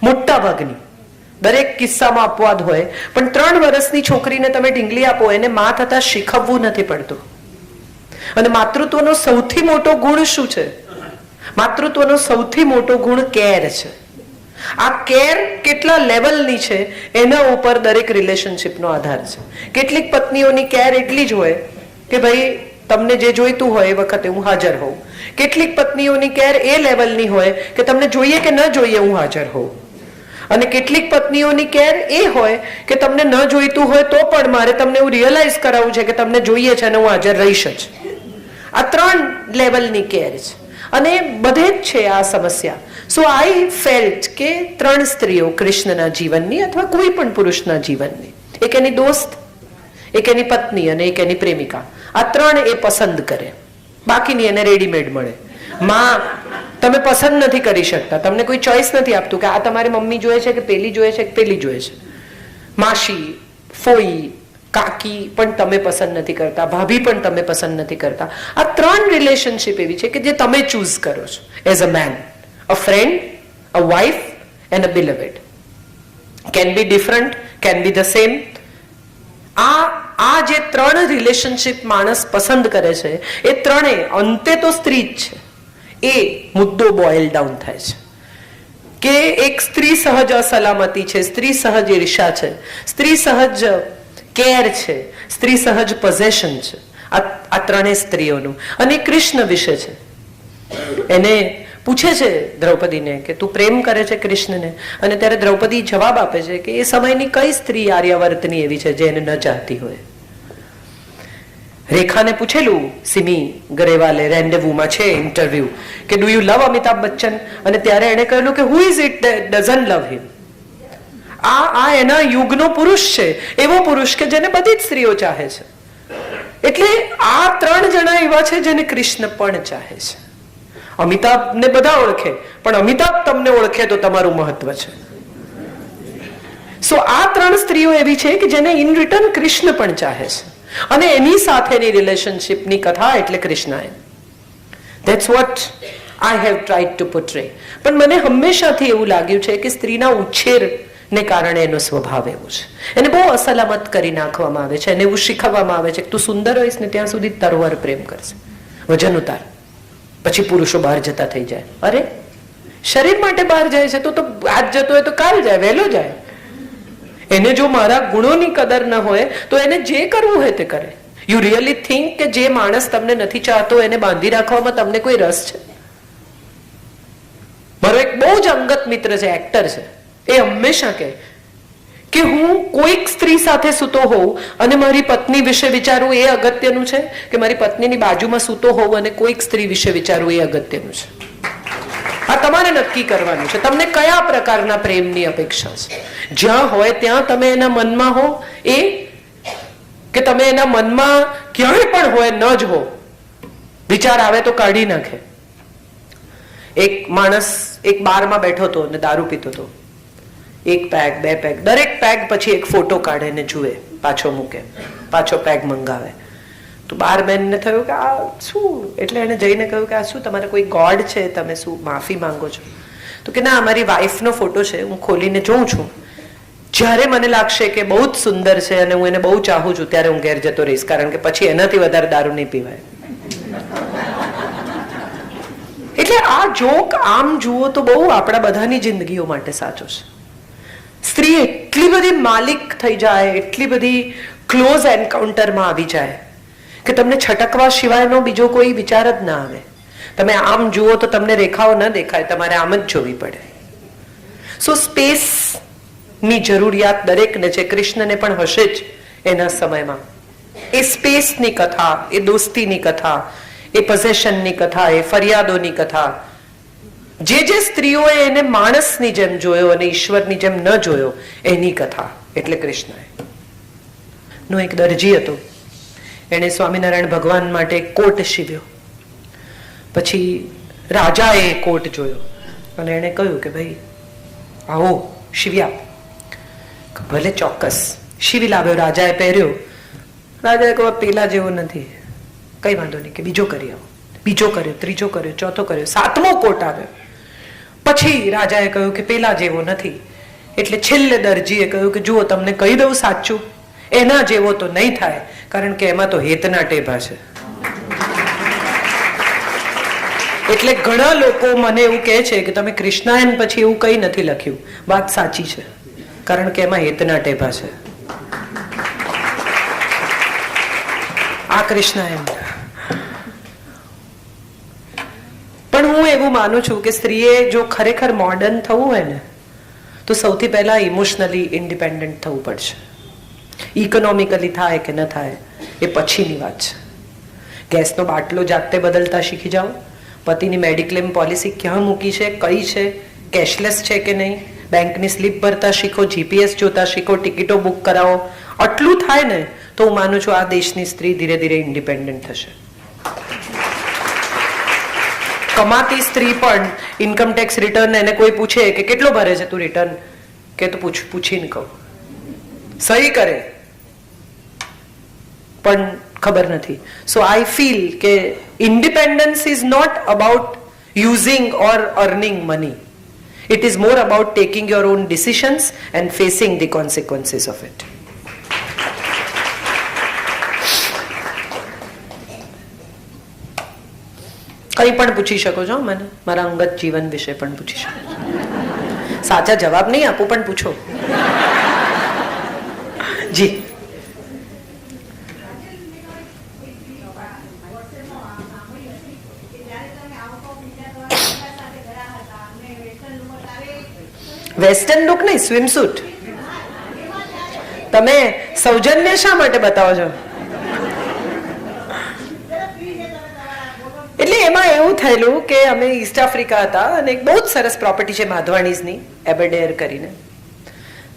Speaker 1: મોટા ભાગની. દરેક કિસ્સામાં અપવાદ હોય, પણ 3 વર્ષની છોકરીને તમે ઢીંગલી આપો, એને માં થતા શીખવવું નથી પડતું. અને માતૃત્વનો સૌથી મોટો ગુણ શું છે? માતૃત્વનો સૌથી મોટો ગુણ કેર છે. આ કેર કેટલા લેવલની છે એના ઉપર દરેક રિલેશનશીપનો આધાર છે. કેટલીક પત્નીઓની કેર એટલી જ હોય કે ભાઈ તમને જે જોઈતું હોય એ વખતે હું હાજર હોઉં. કેટલીક પત્નીઓની કેર એ લેવલની હોય કે તમને જોઈએ કે ન જોઈએ હું હાજર હોઉં. અને કેટલીક પત્નીઓની કેર એ હોય કે તમને ન જોઈતું હોય તો પણ મારે તમને એવું રિયલાઇઝ કરાવવું છે કે તમને જોઈએ છે અને હું હાજર રહીશ જ. આ 3 લેવલની કેર છે અને બધે જ છે આ સમસ્યા. સો આઈ ફેલ્ટ કે 3 સ્ત્રીઓ કૃષ્ણના જીવનની અથવા કોઈ પણ પુરુષના જીવનની, એક એની દોસ્ત, એક એની પત્ની અને એક એની પ્રેમિકા, આ 3 એ પસંદ કરે. બાકીની એને રેડીમેડ મળે. માં તમે પસંદ નથી કરી શકતા, તમને કોઈ ચોઈસ નથી આપતું કે આ તમારી મમ્મી જોઈએ છે કે પેલી જોઈએ છે કે પેલી જોઈએ છે. માસી, ફોઈ, કાકી પણ તમે પસંદ નથી કરતા, ભાભી પણ તમે પસંદ નથી કરતા. આ 3 રિલેશનશીપ એવી છે કે જે તમે ચૂઝ કરો છો as a man, a friend, a wife and a beloved. Can be different, can be the same, આ જે 3 રિલેશનશિપ માણસ પસંદ કરે છે એ ત્રણેય અંતે તો સ્ત્રી જ છે. એ મુદ્દો બોઇલ ડાઉન થાય છે કે એક સ્ત્રી સહજ અસલામતી છે, સ્ત્રી સહજ ઈર્ષા છે, સ્ત્રી સહજ કેર છે, સ્ત્રી સહજ પોઝેશન છે. આ ત્રણેય સ્ત્રીઓનું. અને કૃષ્ણ વિશે છે. એને પૂછે છે દ્રૌપદીને કે તું પ્રેમ કરે છે કૃષ્ણને, અને ત્યારે દ્રૌપદી જવાબ આપે છે કે એ સમયની કઈ સ્ત્રી આર્યાવર્તની એવી છે જે એને ન ચાહતી હોય. રેખાને પૂછેલું સિમી ગરેવાલે રેન્ડેવુમાં છે ઇન્ટરવ્યુ કે do you love Amitabh Bachchan, અને ત્યારે એને કહેલું કે હુ ઇઝ ઇટ ડઝન્ટ લવ હિમ. આ એના યુગનો પુરુષ છે, એવો પુરુષ કે જેને બધી જ સ્ત્રીઓ ચાહે છે. એટલે આ 3 જણા એવા છે જેને કૃષ્ણ પણ ચાહે છે. અમિતાભને બધા ઓળખે, પણ અમિતાભ તમને ઓળખે તો તમારું મહત્વ છે. સો આ 3 સ્ત્રીઓ એવી છે કે જેને ઇન રિટર્ન કૃષ્ણ પણ ચાહે છે, અને એની સાથેની રિલેશનશિપની કથા એટલે Krishnayan. That's what I have tried to portray. પણ મને હંમેશાથી એવું લાગ્યું છે કે સ્ત્રીના ઉછેરને કારણે એનો સ્વભાવ એવો છે. એને બહુ અસલામત કરી નાખવામાં આવે છે, એને એવું શીખવવામાં આવે છે કે તું સુંદર હોઈશ ને ત્યાં સુધી તરવર પ્રેમ કરશે, વજન ઉતાર, પછી પુરુષો બહાર જતા થઈ જાય. અરે શરીર માટે બહાર જાય છે તો આજ જતો હોય તો કાલ જાય, વહેલો જાય. એને જો મારા ગુણોની કદર ન હોય તો એને જે કરવું હોય તે કરે. યુ રિયલી થિંક કે જે માણસ તમને નથી ચાહતો એને બાંધી રાખવામાં તમને કોઈ રસ છે? મારો એક બહુ જ અંગત મિત્ર છે, એક્ટર છે. એ હંમેશા કહે કે હું કોઈક સ્ત્રી સાથે સૂતો હોઉં અને મારી પત્ની વિશે વિચારવું એ અગત્યનું છે કે મારી પત્નીની બાજુમાં સૂતો હોઉં અને કોઈક સ્ત્રી વિશે વિચારવું એ અગત્યનું છે. આ તમારે નક્કી કરવાનું છે તમને કયા પ્રકારના પ્રેમની અપેક્ષા છે. જ્યાં હોય ત્યાં તમે એના મનમાં હો, એ કે તમે એના મનમાં ક્યાંય પણ હોય ન જ હો, વિચાર આવે તો કાઢી નાખે. એક માણસ એક બારમાં બેઠો હતો અને દારૂ પીતો હતો. 1 પેગ 2 પેગ, દરેક પેગ પછી એક ફોટો કાઢે ને જુએ, પાછો મૂકે, પાછો પેગ મંગાવે. તો બારમેનને થયું કે આ શું? એટલે એને જઈને કહ્યું કે આ શું તમારે કોઈ ગોડ છે, તમે શું માફી માંગો છો? તો કે ના, અમારી વાઈફનો ફોટો છે, હું ખોલીને જોઉં છું. જ્યારે મને લાગશે કે બહુ જ સુંદર છે અને હું એને બહુ ચાહું છું ત્યારે હું ઘેર જતો રહીશ, કારણ કે પછી એનાથી વધારે દારૂ નહીં પીવાય. એટલે આ જોક આમ જુઓ તો બહુ આપણા બધાની જિંદગીઓ માટે સાચો છે. સ્ત્રી એટલી બધી માલિક થઈ જાય, એટલી બધી ક્લોઝ એન્કાઉન્ટરમાં આવી જાય કે તમને છટકવા સિવાયનો બીજો કોઈ વિચાર જ ના આવે. તમે આમ જુઓ તો તમને રેખાઓ ન દેખાય, તમારે આમ જ જોવી પડે. સો સ્પેસ ની જરૂરિયાત દરેકને છે, કૃષ્ણને પણ હશે જ એના સમયમાં. એ સ્પેસની કથા, એ દોસ્તીની કથા, એ પોઝેશનની કથા, એ ફરિયાદોની કથા, જે સ્ત્રીઓએ એને માણસની જેમ જોયો અને ઈશ્વરની જેમ ન જોયો એની કથા એટલે કૃષ્ણ. નો એક દરજી હતો, એને સ્વામિનારાયણ ભગવાન માટે કોટ સીવ્યો. પછી રાજાએ કોટ જોયો અને એને કહ્યું કે ભાઈ આવો શિવ્યા. ભલે ચોક્કસ શિવી લાવ્યો, રાજાએ પહેર્યો. રાજાએ કહ્યું પેલા જેવો નથી, કઈ વાંધો નહીં કે બીજો કરી આવો. બીજો કર્યો, ત્રીજો કર્યો, ચોથો કર્યો, 7મો કોટ આવ્યો. પછી રાજાએ કહ્યું કે પેલા જેવો નથી. એટલે છેલ્લે દરજીએ કહ્યું કે જુઓ તમને કહી દઉં સાચું, એના જેવો તો નહીં થાય, કારણ કે એમાં તો હેતના ટેભા છે. એટલે ઘણા લોકો મને એવું કહે છે કે તમે કૃષ્ણાયન પછી એવું કંઈ નથી લખ્યું. વાત સાચી છે, કારણ કે એમાં હેતના ટેભા છે. આ કૃષ્ણાયન. પણ હું એવું માનું છું કે સ્ત્રીએ જો ખરેખર મોડર્ન થવું હોય ને તો સૌથી પહેલા ઇમોશનલી ઇન્ડિપેન્ડન્ટ થવું પડશે. ઇકોનોમિકલી થાય કે ન થાય એ પછીની વાત છે. ગેસનો બાટલો જાતે બદલતા શીખી જાઓ, પતિની મેડિક્લેમ પોલિસી ક્યાં મૂકી છે, કઈ છે, કેશલેસ છે કે નહીં, બેંકની સ્લીપ ભરતા શીખો, જીપીએસ જોતા શીખો, ટિકિટો બુક કરાવો. આટલું થાય ને તો હું માનું છું આ દેશની સ્ત્રી ધીરે ધીરે ઇન્ડિપેન્ડન્ટ થશે. કમાતી સ્ત્રી પણ ઇન્કમ ટેક્સ રિટર્ન એને કોઈ પૂછે કે કેટલો ભરે છે તું રિટર્ન, કે તો પૂછીને કહું, સહી કરે પણ ખબર નથી. સો આઈ ફીલ કે independence is not about using or earning money. It is more about taking your own decisions and facing the consequences of it. કંઈ પણ પૂછી શકો છો મને, મારા અંગત જીવન વિશે પણ પૂછી શકો. સાચા જવાબ નહીં આપું પણ પૂછો. જી. વેસ્ટર્ન લુક નહીં, સ્વિમસૂટ. તમે સૌજન્ય શા માટે બતાવો છો? એટલે એમાં એવું થયેલું કે અમે ઈસ્ટ આફ્રિકા હતા અને એક બહુ જ સરસ પ્રોપર્ટી છે માધવાણીઝની, એબરડેર કરીને.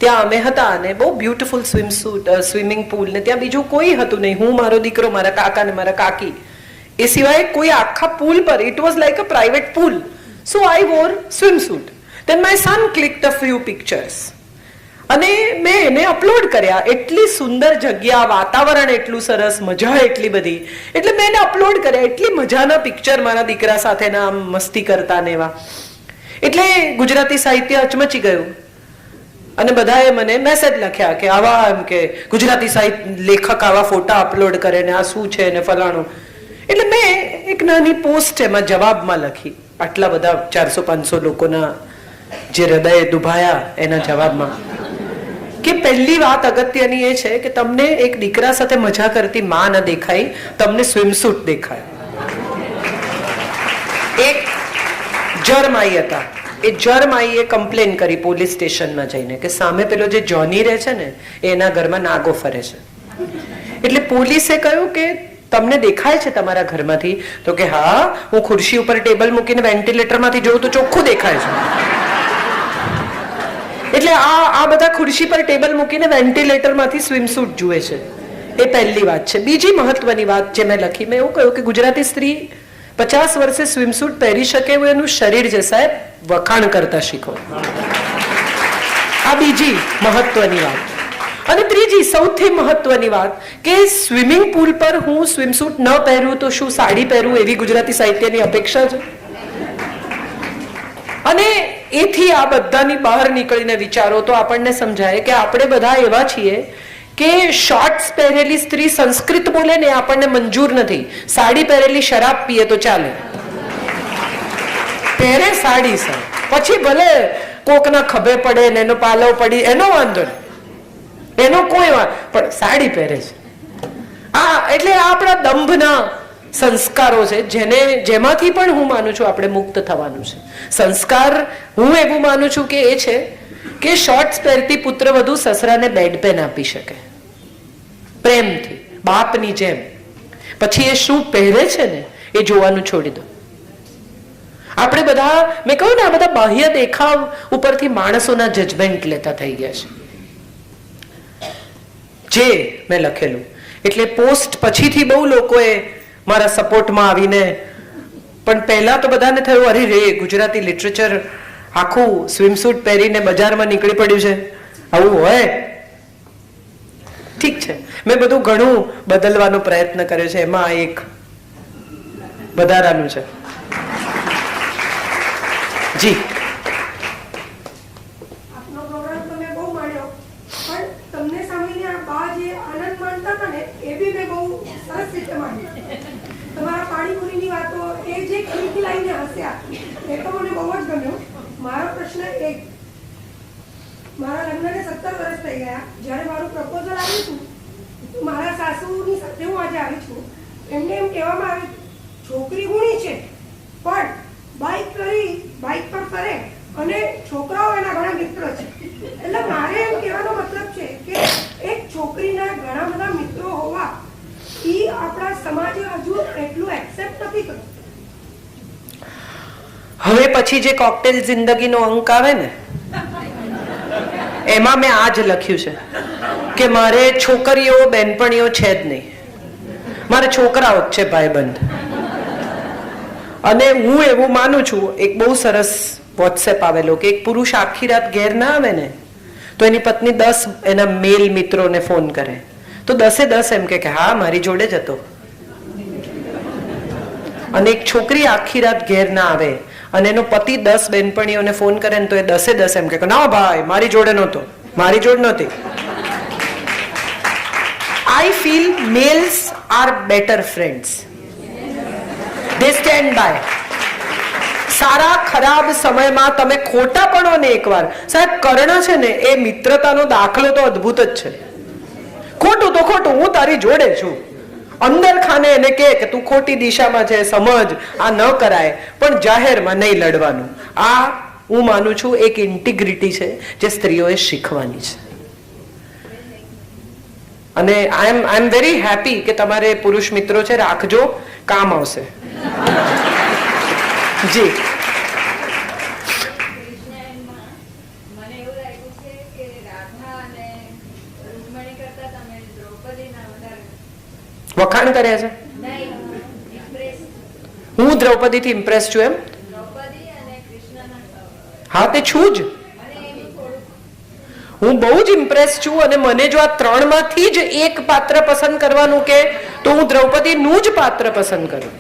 Speaker 1: ત્યાં અમે હતા અને બહુ બ્યુટીફુલ સ્વિમિંગ પુલ ને ત્યાં બીજું કોઈ હતું નહીં. હું, મારો દીકરો, મારા કાકા ને મારા કાકી, એ સિવાય કોઈ આખા પુલ પર. It was like a private pool. So I wore swimsuit. Then my son clicked a few pictures. અને મેં એને અપલોડ કર્યા. એટલી સુંદર જગ્યા, વાતાવરણ એટલું સરસ, મજા એટલી બધી, એટલે મેં એને અપલોડ કર્યા. એટલી મજાના પિક્ચર મારા દીકરા સાથેના, આમ મસ્તી કરતા ને એવા. એટલે ગુજરાતી સાહિત્ય અચમચી ગયું અને બધાએ મને મેસેજ લખ્યા કે આવા, એમ કે ગુજરાતી સાહિત્ય લેખક આવા ફોટા અપલોડ કરે ને આ શું છે ને ફલાણું. એટલે મેં એક નાની પોસ્ટ એમાં જવાબમાં લખી, આટલા બધા 400-500 લોકોના જે હૃદય દુભાયા એના જવાબમાં, કે પહેલી વાત અગત્યની એ છે કે તમને એક દીકરા સાથે મજા કરતી માં ન દેખાય, તમને સ્વિમસૂટ દેખાય. એક જરમાઈ હતા, એ જરમાઈએ કમ્પ્લેન કરી પોલીસ સ્ટેશનમાં જઈને કે સામે પેલો જે જોની રહે છે ને એના ઘરમાં નાગો ફરે છે. એટલે પોલીસે કહ્યું કે તમને દેખાય છે તમારા ઘરમાંથી? તો કે હા, હું ખુરશી ઉપર ટેબલ મૂકીને વેન્ટિલેટરમાંથી જોઉં તો ચોખ્ખું દેખાય છે. એટલે આ બધા ખુરશી પર ટેબલ મૂકીને વેન્ટિલેટરમાંથી સ્વિમસૂટ જુએ છે. એ પહેલી વાત છે. બીજી મહત્વની વાત જે મેં લખી, મેં એવું કહ્યું કે ગુજરાતી સ્ત્રી 50 વર્ષે સ્વિમસૂટ પહેરી શકે એવું એનું શરીર છે સાહેબ, વખાણ કરતા શીખો. આ બીજી મહત્વની વાત. અને ત્રીજી સૌથી મહત્વની વાત કે સ્વિમિંગ પુલ પર હું સ્વિમસૂટ ન પહેરું તો શું સાડી પહેરું એવી ગુજરાતી સાહિત્યની અપેક્ષા છે. અને એથી આ બધાની બહાર નીકળીને વિચારો તો આપણને સમજાય કે આપણે બધા એવા છીએ કે શોર્ટ્સ પહેરેલી સ્ત્રી સંસ્કૃત બોલે ને આપણને મંજૂર નથી. સાડી પહેરેલી શરાબ પીએ તો ચાલે, પહેરે સાડી સર, પછી ભલે કોકના ખભે પડે ને એનો પાલવ પડી એનો વાંધો નહીં, એનો કોઈ વાંધો, પણ સાડી પહેરે છે. એટલે આ આપણા દંભના સંસ્કારો છે જેમાંથી પણ હું માનું છું આપણે મુક્ત થવાનું છે. સંસ્કાર હું એવું માનું છું કે એ છે કે શોર્ટ્સ પહેરતી પુત્રવધુ સસરાને બેડ પેન આપી શકે પ્રેમથી, બાપની જેમ. પછી એ શું પહેરે છે ને એ જોવાનું છોડી દો. આપણે બધા, મેં કહ્યું ને, આ બધા બાહ્ય દેખાવ ઉપરથી માણસોના જજમેન્ટ લેતા થઈ ગયા છે. જે મેં લખેલું એટલે પોસ્ટ પછીથી બહુ લોકોએ મારા સપોર્ટમાં આવીને, પણ પહેલા તો બધાને થયું અરે રે ગુજરાતી લિટરેચર આખું સ્વિમસૂટ પહેરીને બજારમાં નીકળી પડ્યું છે, આવું હોય. ઠીક છે, મેં બધું ઘણું બદલવાનો પ્રયત્ન કર્યો છે. એમાં એક વધારાનું છે. જી.
Speaker 2: મારો પ્રશ્ન એક, મારા લગ્નને 17 વર્ષ થઈ ગયા. જ્યારે મારું પ્રપોઝલ આવ્યું હતું મારા સાસુની સાથે હું આજે આવી છું. એમને એમ કહેવામાં આવ્યું છોકરી ગુણી છે પણ બાઇક પર ફરે અને છોકરાઓ એના ઘણા મિત્ર છે. એટલે મારે એમ કહેવાનો મતલબ છે કે એક છોકરીના ઘણા બધા મિત્રો હોવા એ આપણા સમાજે હજુ એટલું એક્સેપ્ટ નથી કરતું.
Speaker 1: હવે પછી જે કોકટેલ જિંદગીનો અંક આવે ને એમાં મેં આ જ લખ્યું છે કે મારે છોકરીઓ બેનપણીઓ છે જ નહીં, મારે છોકરાઓ જ છે ભાઈબંધ. અને હું એવું માનું છું, એક બહુ સરસ વોટ્સએપ આવેલો કે એક પુરુષ આખી રાત ઘેર ના આવે ને તો એની પત્ની 10 એના મેલ મિત્રોને ફોન કરે તો 10 એમ કે હા મારી જોડે જ હતો. અને એક છોકરી આખી રાત ઘેર ના આવે અને એનો પતિ 10 બેનપણીઓને ફોન કરે ને તો એ 10 એમ કે ના ભાઈ મારી જોડે નહોતો, મારી જોડે નહોતી. I feel males are better friends. They stand by. સારા ખરાબ સમયમાં તમે ખોટા પડો ને એકવાર, સાહેબ કર્ણ છે ને એ મિત્રતાનો દાખલો તો અદ્ભુત જ છે. ખોટું તો ખોટું, હું તારી જોડે છું. અંદર ખાને એને કે તું ખોટી દિશામાં છે, સમજ, આ ન કરાય, પણ જાહેરમાં નહીં લડવાનું. આ હું માનું છું એક ઇન્ટિગ્રિટી છે જે સ્ત્રીઓએ શીખવાની છે. અને આઈ એમ વેરી હેપી કે તમારે પુરુષ મિત્રો છે, રાખજો, કામ આવશે. જી. વખાણ કર્યા છે. હું દ્રૌપદીથી ઇમ્પ્રેસ છું એમ? હા, તે છું જ. હું બહુ જ ઇમ્પ્રેસ છું. અને મને જો આ ત્રણમાંથી જ એક પાત્ર પસંદ કરવાનું કે તો હું દ્રૌપદીનું જ પાત્ર પસંદ કરું.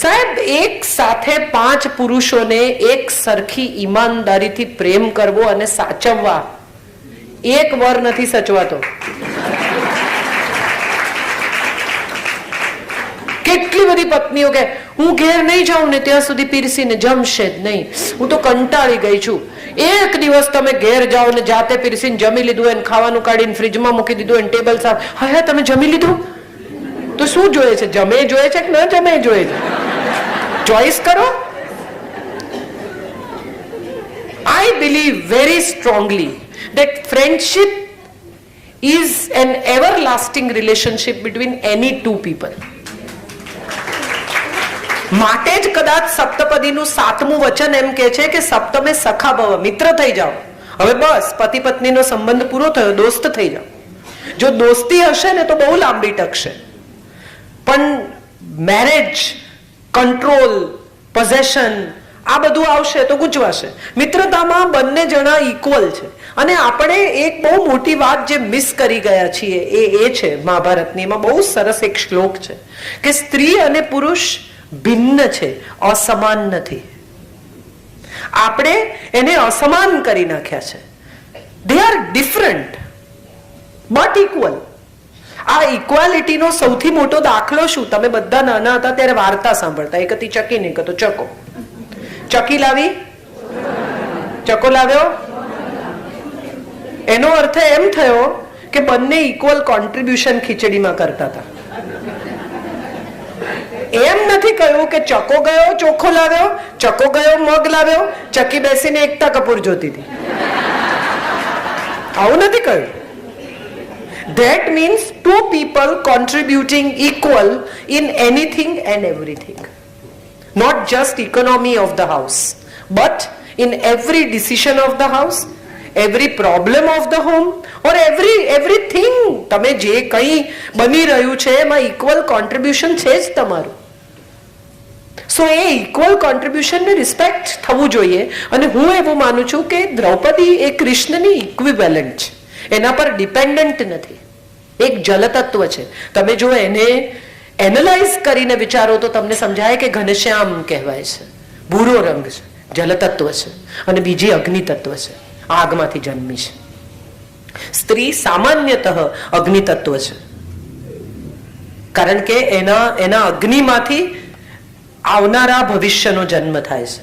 Speaker 1: સાહેબ, એક સાથે 5 પુરુષોને એક સરખી ઈમાનદારીથી પ્રેમ કરવો અને સાચવવા એક વર નથી સચવાતો. કેટલી બધી પત્નીઓ કે હું ઘેર નહીં જાઉં ને ત્યાં સુધી પીરસીને જમશે જ નહીં, હું તો કંટાળી ગઈ છું. એક દિવસ તમે ઘેર જાઓ ને જાતે પીરસીને જમી લીધું અને ખાવાનું કાઢીને ફ્રીજમાં મૂકી દીધું અને ટેબલ સાફ, હા તમે જમી લીધું તો શું જોઈએ છે? જમે જોઈએ છે કે ન જમે જોઈએ છે? ચોઈસ કરો. I believe very strongly that friendship is an everlasting relationship between any two people. માટે જ કદાચ સપ્તપદીનું 7મું વચન એમ કે છે કે સપ્તમે સખા ભવ, મિત્ર થઈ જાઓ. હવે બસ પતિ પત્નીનો સંબંધ પૂરો થયો, દોસ્ત થઈ જાઓ. જો દોસ્તી હશે ને તો બહુ લાંબી ટકશે, પણ મેરેજ, કંટ્રોલ, પોઝેશન આ બધું આવશે તો ગુંચવાશે. મિત્રતામાં બંને જણા ઇક્વલ છે. અને આપણે એક બહુ મોટી વાત જે મિસ કરી ગયા છીએ એ છે મહાભારતની. એમાં બહુ સરસ એક શ્લોક છે કે સ્ત્રી અને પુરુષ ભિન્ન છે, અસમાન નથી. આપણે એને અસમાન કરી નાખ્યા છે. They are different but equal. આ ઇક્વાલિટીનો સૌથી મોટો દાખલો શું? તમે બધા નાના હતા ત્યારે વાર્તા સાંભળતા, એક હતી ચકી ને એક હતો ચકો. ચકી લાવી, ચકો લાવ્યો, એનો અર્થ એમ થયો કે બંને ઇક્વલ કોન્ટ્રીબ્યુશન ખીચડીમાં કરતા હતા. એમ નથી કહ્યું કે ચકો ગયો ચોખ્ખો લાવ્યો, ચકો ગયો મગ લાવ્યો, ચકી બેસીને એકતા કપૂર જોતી હતી. આવું નથી કહ્યું. That means two people contributing equal in anything and everything. Not just economy of the house, but in every decision of the house, every problem of the home, or everything. તમે જે કંઈ બની રહ્યું છે એમાં ઇક્વલ કોન્ટ્રીબ્યુશન છે જ તમારું. સો એ ઇક્વલ કોન્ટ્રીબ્યુશનને રિસ્પેક્ટ થવું જોઈએ. અને હું એવું માનું છું કે દ્રૌપદી એ કૃષ્ણની ઇક્વિવેલન્ટ છે, એના પર ડિપેન્ડન્ટ નથી. એક જલતત્વ છે. તમે જો એને એનાલાઇઝ કરીને વિચારો તો તમને સમજાય કે ઘનશ્યામ કહેવાય છે, ભૂરો રંગ છે, જલતત્વ છે. અને બીજી અગ્નિ તત્વ છે, આગમાંથી જન્મી છે. સ્ત્રી સામાન્યતઃ અગ્નિ તત્વ છે, કારણ કે એના અગ્નિમાંથી આવનારા ભવિષ્યનો જન્મ થાય છે.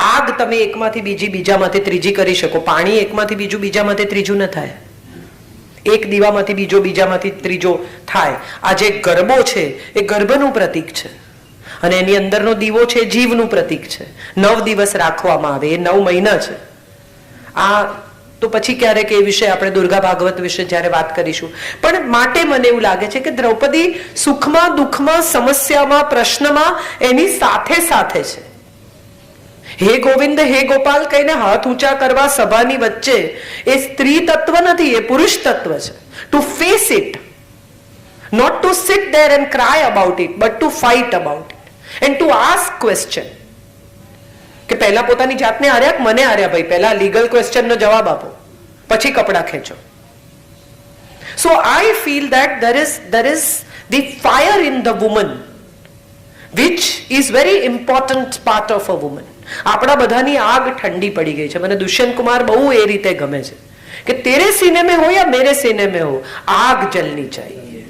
Speaker 1: આગ તમે એકમાંથી બીજી, બીજામાંથી ત્રીજી કરી શકો. પાણી એકમાંથી બીજું, બીજામાંથી ત્રીજું ન થાય. એક દીવામાંથી બીજો, બીજામાંથી ત્રીજો થાય. આ જે ગરબો છે એ ગર્ભનું પ્રતીક છે, અને એની અંદરનો દીવો છે એ જીવનું પ્રતીક છે. 9 દિવસ રાખવામાં આવે, એ 9 મહિના છે. આ તો પછી ક્યારેક એ વિશે આપણે દુર્ગા ભાગવત વિશે જ્યારે વાત કરીશું. પણ માટે મને એવું લાગે છે કે દ્રૌપદી સુખમાં, દુઃખમાં, સમસ્યામાં, પ્રશ્નમાં એની સાથે સાથે છે. હે ગોવિંદ, હે ગોપાલ કહીને હાથ ઊંચા કરવા સભાની વચ્ચે એ સ્ત્રી તત્વ નથી, એ પુરુષ તત્વ છે. To face it, not to sit there and cry about it, but to fight about it and to ask question. કે પહેલા પોતાની જાતને હાર્યા, મને હાર્યા ભાઈ, પહેલા લીગલ ક્વેશ્ચનનો જવાબ આપો, પછી કપડા ખેંચો. So I feel that there is the fire in the woman which is very important part of a woman. આપણા બધાની આગ ઠંડી પડી ગઈ છે. મને દુષ્યંત કુમાર બહુ એ રીતે ગમે છે કે તેરે સીને મેં હો યા મેરે સીને મેં હો, આગ જલની ચાહીએ.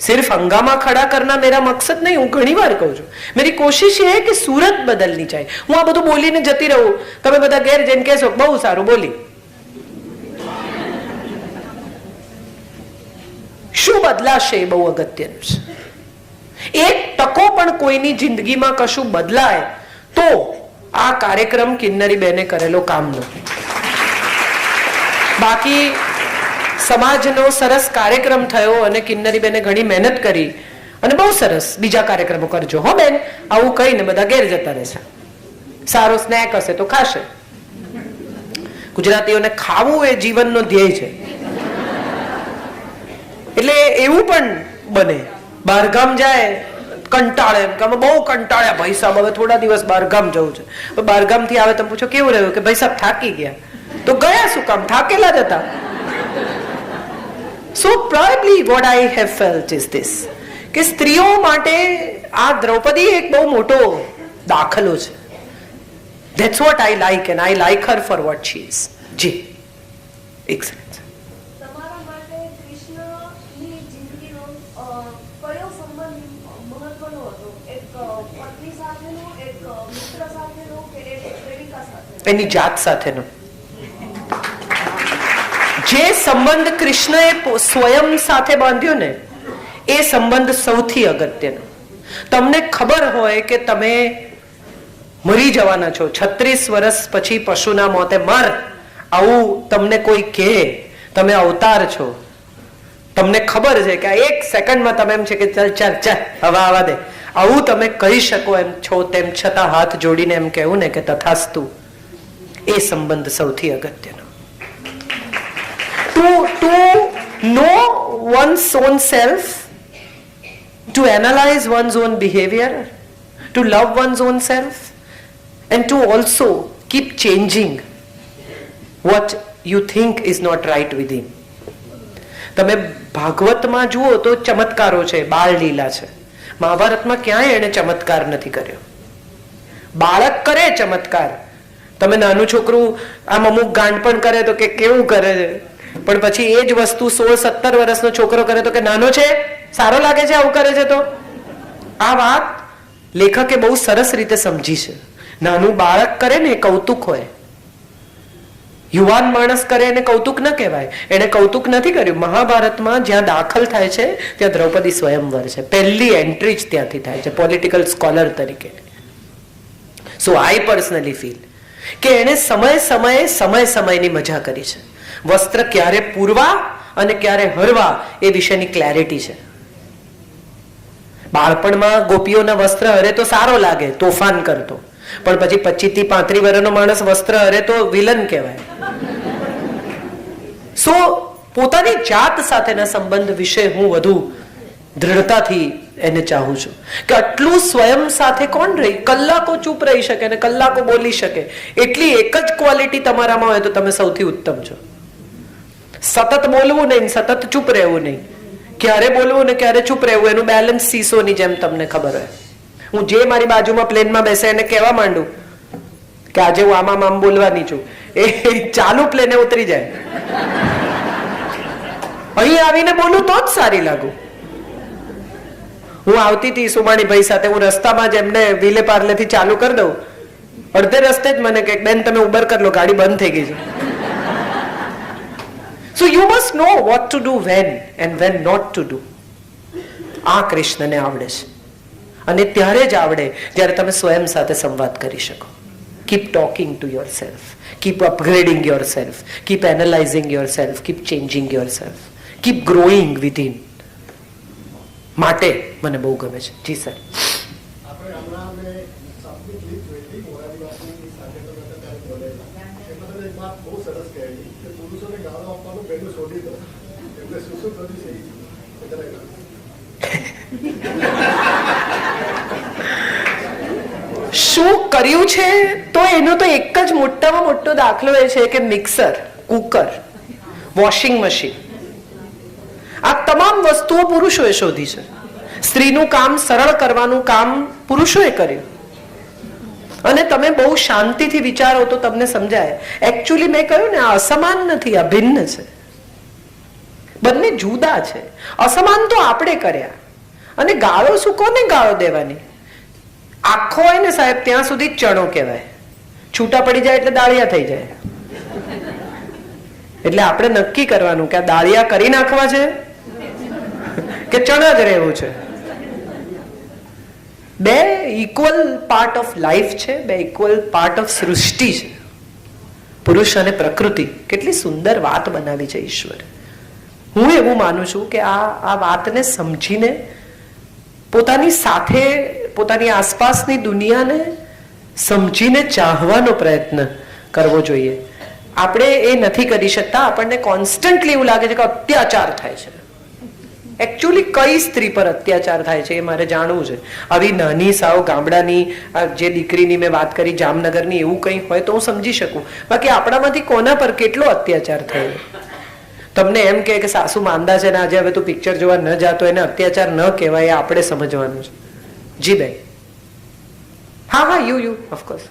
Speaker 1: सिर्फ हंगामा खड़ा करना मेरा मकसद नहीं. હું ઘણી વાર કહું છું, मेरी कोशिश ये है कि सूरत बदलनी चाहिए. હું આ બધું બોલીને જતી રહું, તમે બધા ઘેર જઈને કહેશો બહુ સારું બોલી. શું બદલાશે એ બહુ અગત્યનું છે. એક ટકો પણ કોઈની જિંદગીમાં કશું બદલાય તો આ કાર્યક્રમ કિન્નરી બેને કરેલો કામનો. બાકી સમાજનો સરસ કાર્યક્રમ થયો અને કિન્નરી બેને ઘણી મહેનત કરી અને બહુ સરસ બીજા કાર્યક્રમો કરજો હો બેન, આવું કહીને બધા ઘેર જતા રહેશે. સારો સ્નેક હશે તો ખાશે. ગુજરાતીઓને ખાવું એ જીવનનો ધ્યેય છે. એટલે એવું પણ બને બહારગામ જાય કંટાળે, એમ કે અમે બહુ કંટાળ્યા ભાઈ સાહેબ, હવે થોડા દિવસ બહારગામ જવું છે. બહારગામ થી આવે તમે પૂછો કેવું રહ્યું, કે ભાઈ સાહેબ થાકી ગયા. તો ગયા શું કામ, થાકેલા જ હતા. So probably what I have felt is this, કે સ્ત્રીઓ માટે આ દ્રૌપદી એક બહુ મોટો દાખલો છે. That's what I like and I like her for what she is. G excellent.
Speaker 3: તમારા માટે કૃષ્ણની જિંદગીનો કયો સંબંધ મહત્વનો હતો? એક પત્ની સાથેનો, એક મિત્ર સાથેનો, કે એક પ્રેમિકા સાથેનો?
Speaker 1: એની જાત સાથેનો. જે સંબંધ કૃષ્ણએ સ્વયં સાથે બાંધ્યો ને એ સંબંધ સૌથી અગત્યનો. તમને ખબર હોય કે તમે મરી જવાના છો, 36 વર્ષ પછી પશુના મોતે મર, આવું તમને કોઈ કહે, તમે અવતાર છો, તમને ખબર છે કે આ 1 સેકન્ડમાં તમે એમ છે કે ચાલ ચાલ ચાલ હવે આવા દે, આવું તમે કહી શકો એમ છો, તેમ છતાં હાથ જોડીને એમ કહેવું ને કે તથાસ્તુ, એ સંબંધ સૌથી અગત્યનો. To know one's own self, to analyze one's own behavior, to love one's own self, and to also keep changing what you think is not right within. તમે ભાગવતમાં જુઓ તો ચમત્કારો છે, બાળ લીલા છે. મહાભારતમાં ક્યાંય એને ચમત્કાર નથી કર્યો. બાળક કરે ચમત્કાર. તમે નાનું છોકરું આમ અમુક ગાંડપણ કરે તો કે કેવું કરે છે, પણ પછી એ જ વસ્તુ 16-17 વર્ષનો છોકરો કરે તો કે નાનો છે, સારો લાગે છે આવું કરે છે. તો આ વાત લેખકે બહુ સરસ રીતે સમજી છે. નાનું બાળક કરે ને એ કૌતુક હોય, યુવાન માણસ કરે એને કૌતુક ન કહેવાય. એને કૌતુક નથી કર્યું. મહાભારતમાં જ્યાં દાખલ થાય છે ત્યાં દ્રૌપદી સ્વયંવર છે, પહેલી એન્ટ્રી જ ત્યાંથી થાય છે પોલિટિકલ સ્કોલર તરીકે. સો આઈ પર્સનલી ફીલ કે એને સમયની મજા કરી છે. વસ્ત્ર ક્યારે પૂરવા અને ક્યારે હરવા એ વિશેની ક્લેરિટી છે. બાળપણમાં ગોપીઓના વસ્ત્ર હરે તો સારો લાગે, તોફાન કરતો, પણ પછી 25 થી 35 વર્ષનો માણસ વસ્ત્ર હરે તો વિલન કહેવાય. સો પોતાની જાત સાથેના સંબંધ વિશે હું વધુ દ્રઢતાથી એને ચાહું છું કે આટલું સ્વયં સાથે કોણ રહી, કલાકો ચૂપ રહી શકે અને કલાકો બોલી શકે, એટલી એક જ ક્વોલિટી તમારામાં હોય તો તમે સૌથી ઉત્તમ છો. સતત બોલવું નહીં, સતત ચૂપ રહેવું નહીં, ક્યારે બોલવું ને ક્યારે ચૂપ રહેવું, એનું બેલેન્સ સીસોની જેમ તમને ખબર હોય. હું જે મારી બાજુમાં પ્લેનમાં બેસે એને કહેવા માંડું કે આજે હું આમ બોલવાની છું, એ ચાલુ પ્લેને ઉતરી જાય. અહીં આવીને બોલું તો જ સારી લાગુ. હું આવતી હતી સુમાણીભાઈ સાથે, હું રસ્તામાં જ એમને વિલે પાર્લેથી ચાલુ કરી દઉં, અડધે રસ્તે જ મને કે બેન તમે ઉબર કરી લો, ગાડી બંધ થઈ ગઈ છે. So you must know what to do when and when not to do. આ કૃષ્ણને આવડે છે અને ત્યારે જ આવડે જ્યારે તમે સ્વયં સાથે સંવાદ કરી શકો. Keep talking to yourself, keep upgrading yourself, keep analyzing yourself, keep changing yourself, keep growing within. માટે મને બહુ ગમે છે. જી સર. શું કર્યું છે તો એનો તો એક જ મોટામાં મોટો દાખલો એ છે કે મિક્સર, કુકર, વોશિંગ મશીન, આ તમામ વસ્તુઓ પુરુષોએ શોધી છે. સ્ત્રીનું કામ સરળ કરવાનું કામ પુરુષોએ કર્યું. અને તમે બહુ શાંતિથી વિચારો તો તમને સમજાય. એકચ્યુઅલી મેં કહ્યું ને, આ અસમાન નથી, આ ભિન્ન છે. બંને જુદા છે. અસમાન તો આપણે કર્યા. અને ગાળો શું, કોને ગાળો દેવાની? આખો હોય ને સાહેબ ત્યાં સુધી જ ચણો કહેવાય, છૂટા પડી જાય એટલે દાળિયા થઈ જાય. એટલે આપણે નક્કી કરવાનું કે આ દાળિયા કરી નાખવા છે કે ચણા જ રહેવું છે. બે ઇક્વલ પાર્ટ ઓફ લાઈફ છે, બે ઇક્વલ પાર્ટ ઓફ સૃષ્ટિ છે. પુરુષ અને પ્રકૃતિ. કેટલી સુંદર વાત બનાવી છે ઈશ્વરે. હું એવું માનું છું કે આ વાતને સમજીને પોતાની સાથે, પોતાની આસપાસની દુનિયાને સમજીને ચાહવાનો પ્રયત્ન કરવો જોઈએ. આપણે એ નથી કરી શકતા. આપણને કોન્સ્ટન્ટલી એવું લાગે છે કે અત્યાચાર થાય છે. એકચ્યુઅલી કઈ સ્ત્રી પર અત્યાચાર થાય છે એ મારે જાણવું છે. આવી નાની સાવ ગામડાની જે દીકરીની મેં વાત કરી, જામનગરની, એવું કંઈ હોય તો હું સમજી શકું. બાકી આપણામાંથી કોના પર કેટલો અત્યાચાર થયો? તમને એમ કે સાસુ માંદા છે ને આજે હવે તું પિક્ચર જોવા ન જાતો, એને અત્યાચાર ન કહેવાય, એ આપણે સમજવાનું છે. જી બેન. હા, you of course.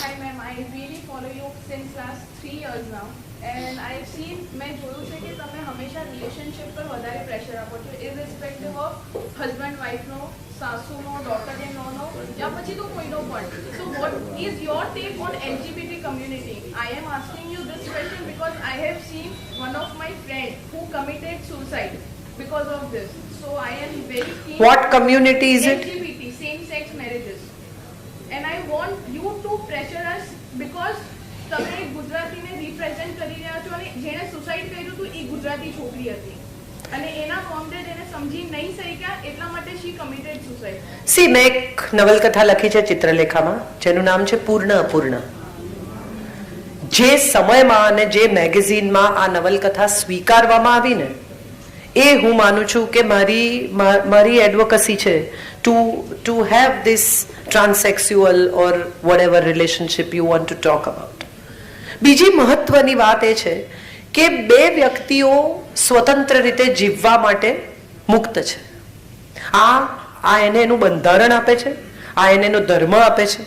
Speaker 4: Hi ma'am, I really follow you since last 3 years now and I've seen, મેં જોયું છે કે તમે હંમેશા રિલેશનશિપ પર વધારે પ્રેશર આપો છો, irrespective of husband wife no, સાસુનો, daughter in law નો, યા પછી તો કોઈનો પણ. So what is your take on LGBT community? I am asking you this question because I have seen one of my friends who committed suicide because of this. So I am very keen.
Speaker 1: What community is it?
Speaker 4: LGBT, same sex marriages. And I want you to pressure us because તમે ગુજરાતીને represent કરી રહ્યા છો અને જેણે suicide કર્યું હતું એ ગુજરાતી છોકરી હતી અને એના કોન્ટેન્ટ એને સમજી નહીં શક્યા એટલા માટે શી કમિટેડ સુસાઇડ.
Speaker 1: સી, મેં એક નવલકથા લખી છે ચિત્રલેખામાં જેનું નામ છે પૂર્ણ અપૂર્ણ. જે સમયમાં અને જે મેગેઝિનમાં આ નવલકથા સ્વીકારવામાં આવી ને, એ હું માનું છું કે મારી એડવોકસી છે to have this transsexual or whatever relationship you want to talk about. બીજી મહત્વની વાત એ છે કે બે વ્યક્તિઓ સ્વતંત્ર રીતે જીવવા માટે મુક્ત છે. આ એને એનું બંધારણ આપે છે, આ એને એનો ધર્મ આપે છે.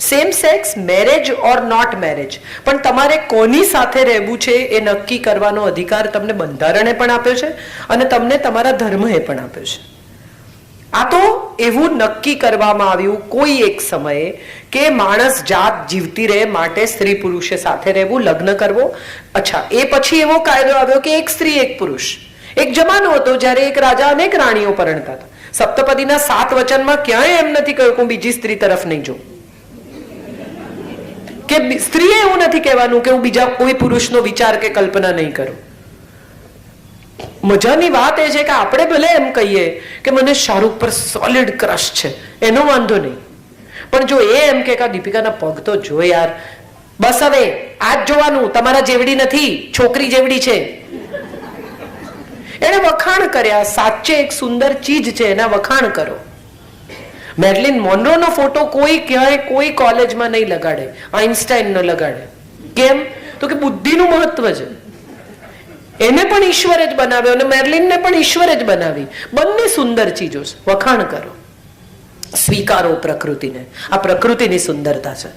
Speaker 1: Same sex marriage or not marriage, પણ તમારે કોની સાથે રહેવું છે એ નક્કી કરવાનો અધિકાર તમને બંધારણે પણ આપ્યો છે અને તમને તમારા ધર્મએ પણ આપ્યો છે. આ તો એવું નક્કી કરવામાં આવ્યું કોઈ એક સમયે કે માણસ જાત જીવતી રહે માટે સ્ત્રી પુરુષે સાથે રહેવું, લગ્ન કરવો. અચ્છા, એ પછી એવો કાયદો આવ્યો કે એક સ્ત્રી એક પુરુષ. એક જમાનો હતો જ્યારે એક રાજા અનેક રાણીઓ પરણતા હતા. સપ્તપદીના 7 વચનમાં ક્યાંય એમ નથી કહ્યું કે હું બીજી સ્ત્રી તરફ નહીં જોઉં, કે સ્ત્રીએ એવું નથી કહેવાનું કે હું બીજા કોઈ પુરુષનો વિચાર કે કલ્પના નહીં કરું. મજાની વાત એ છે કે આપણે ભલે એમ કહીએ કે મને શાહરૂખ પર સોલિડ ક્રશ છે, એનો વાંધો નહીં, પણ જો એ એમ કે દીપિકાના પગ તો જો યાર, બસ હવે આ જ જોવાનું, તમારા જેવડી નથી, છોકરી જેવડી છે. એને વખાણ કર્યા. સાચે એક સુંદર ચીજ છે, એના વખાણ કરો. મેર્લિન મોનરોનો ફોટો કોઈ ક્યાંય કોઈ કોલેજમાં નહીં લગાડે, આઇન્સ્ટાઈન ન લગાડે. કેમ? તો કે બુદ્ધિનું મહત્વ છે. એને પણ ઈશ્વરે જ બનાવ્યો અને મેર્લિનને પણ ઈશ્વરે જ બનાવી. બંને સુંદર ચીજો છે, વખાણ કરો, સ્વીકારો પ્રકૃતિને. આ પ્રકૃતિની સુંદરતા છે.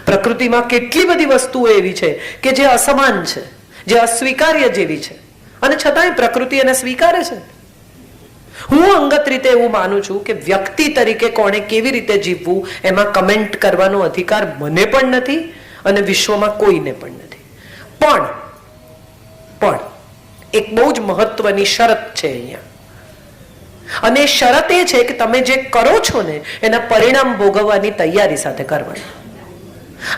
Speaker 1: પ્રકૃતિમાં કેટલી બધી વસ્તુઓ એવી છે કે જે અસમાન છે, જે અસ્વીકાર્ય જેવી છે, અને છતાંય પ્રકૃતિ એને સ્વીકારે છે. હું અંગત રીતે એવું માનું છું કે વ્યક્તિ તરીકે કોણે કેવી રીતે જીવવું એમાં કમેન્ટ કરવાનો અધિકાર મને પણ નથી અને વિશ્વમાં કોઈને પણ નથી. પણ એક બહુ જ મહત્વની શરત છે અહીંયા, અને શરત એ છે કે તમે જે કરો છો ને એના પરિણામ ભોગવવાની તૈયારી સાથે કરવાનું.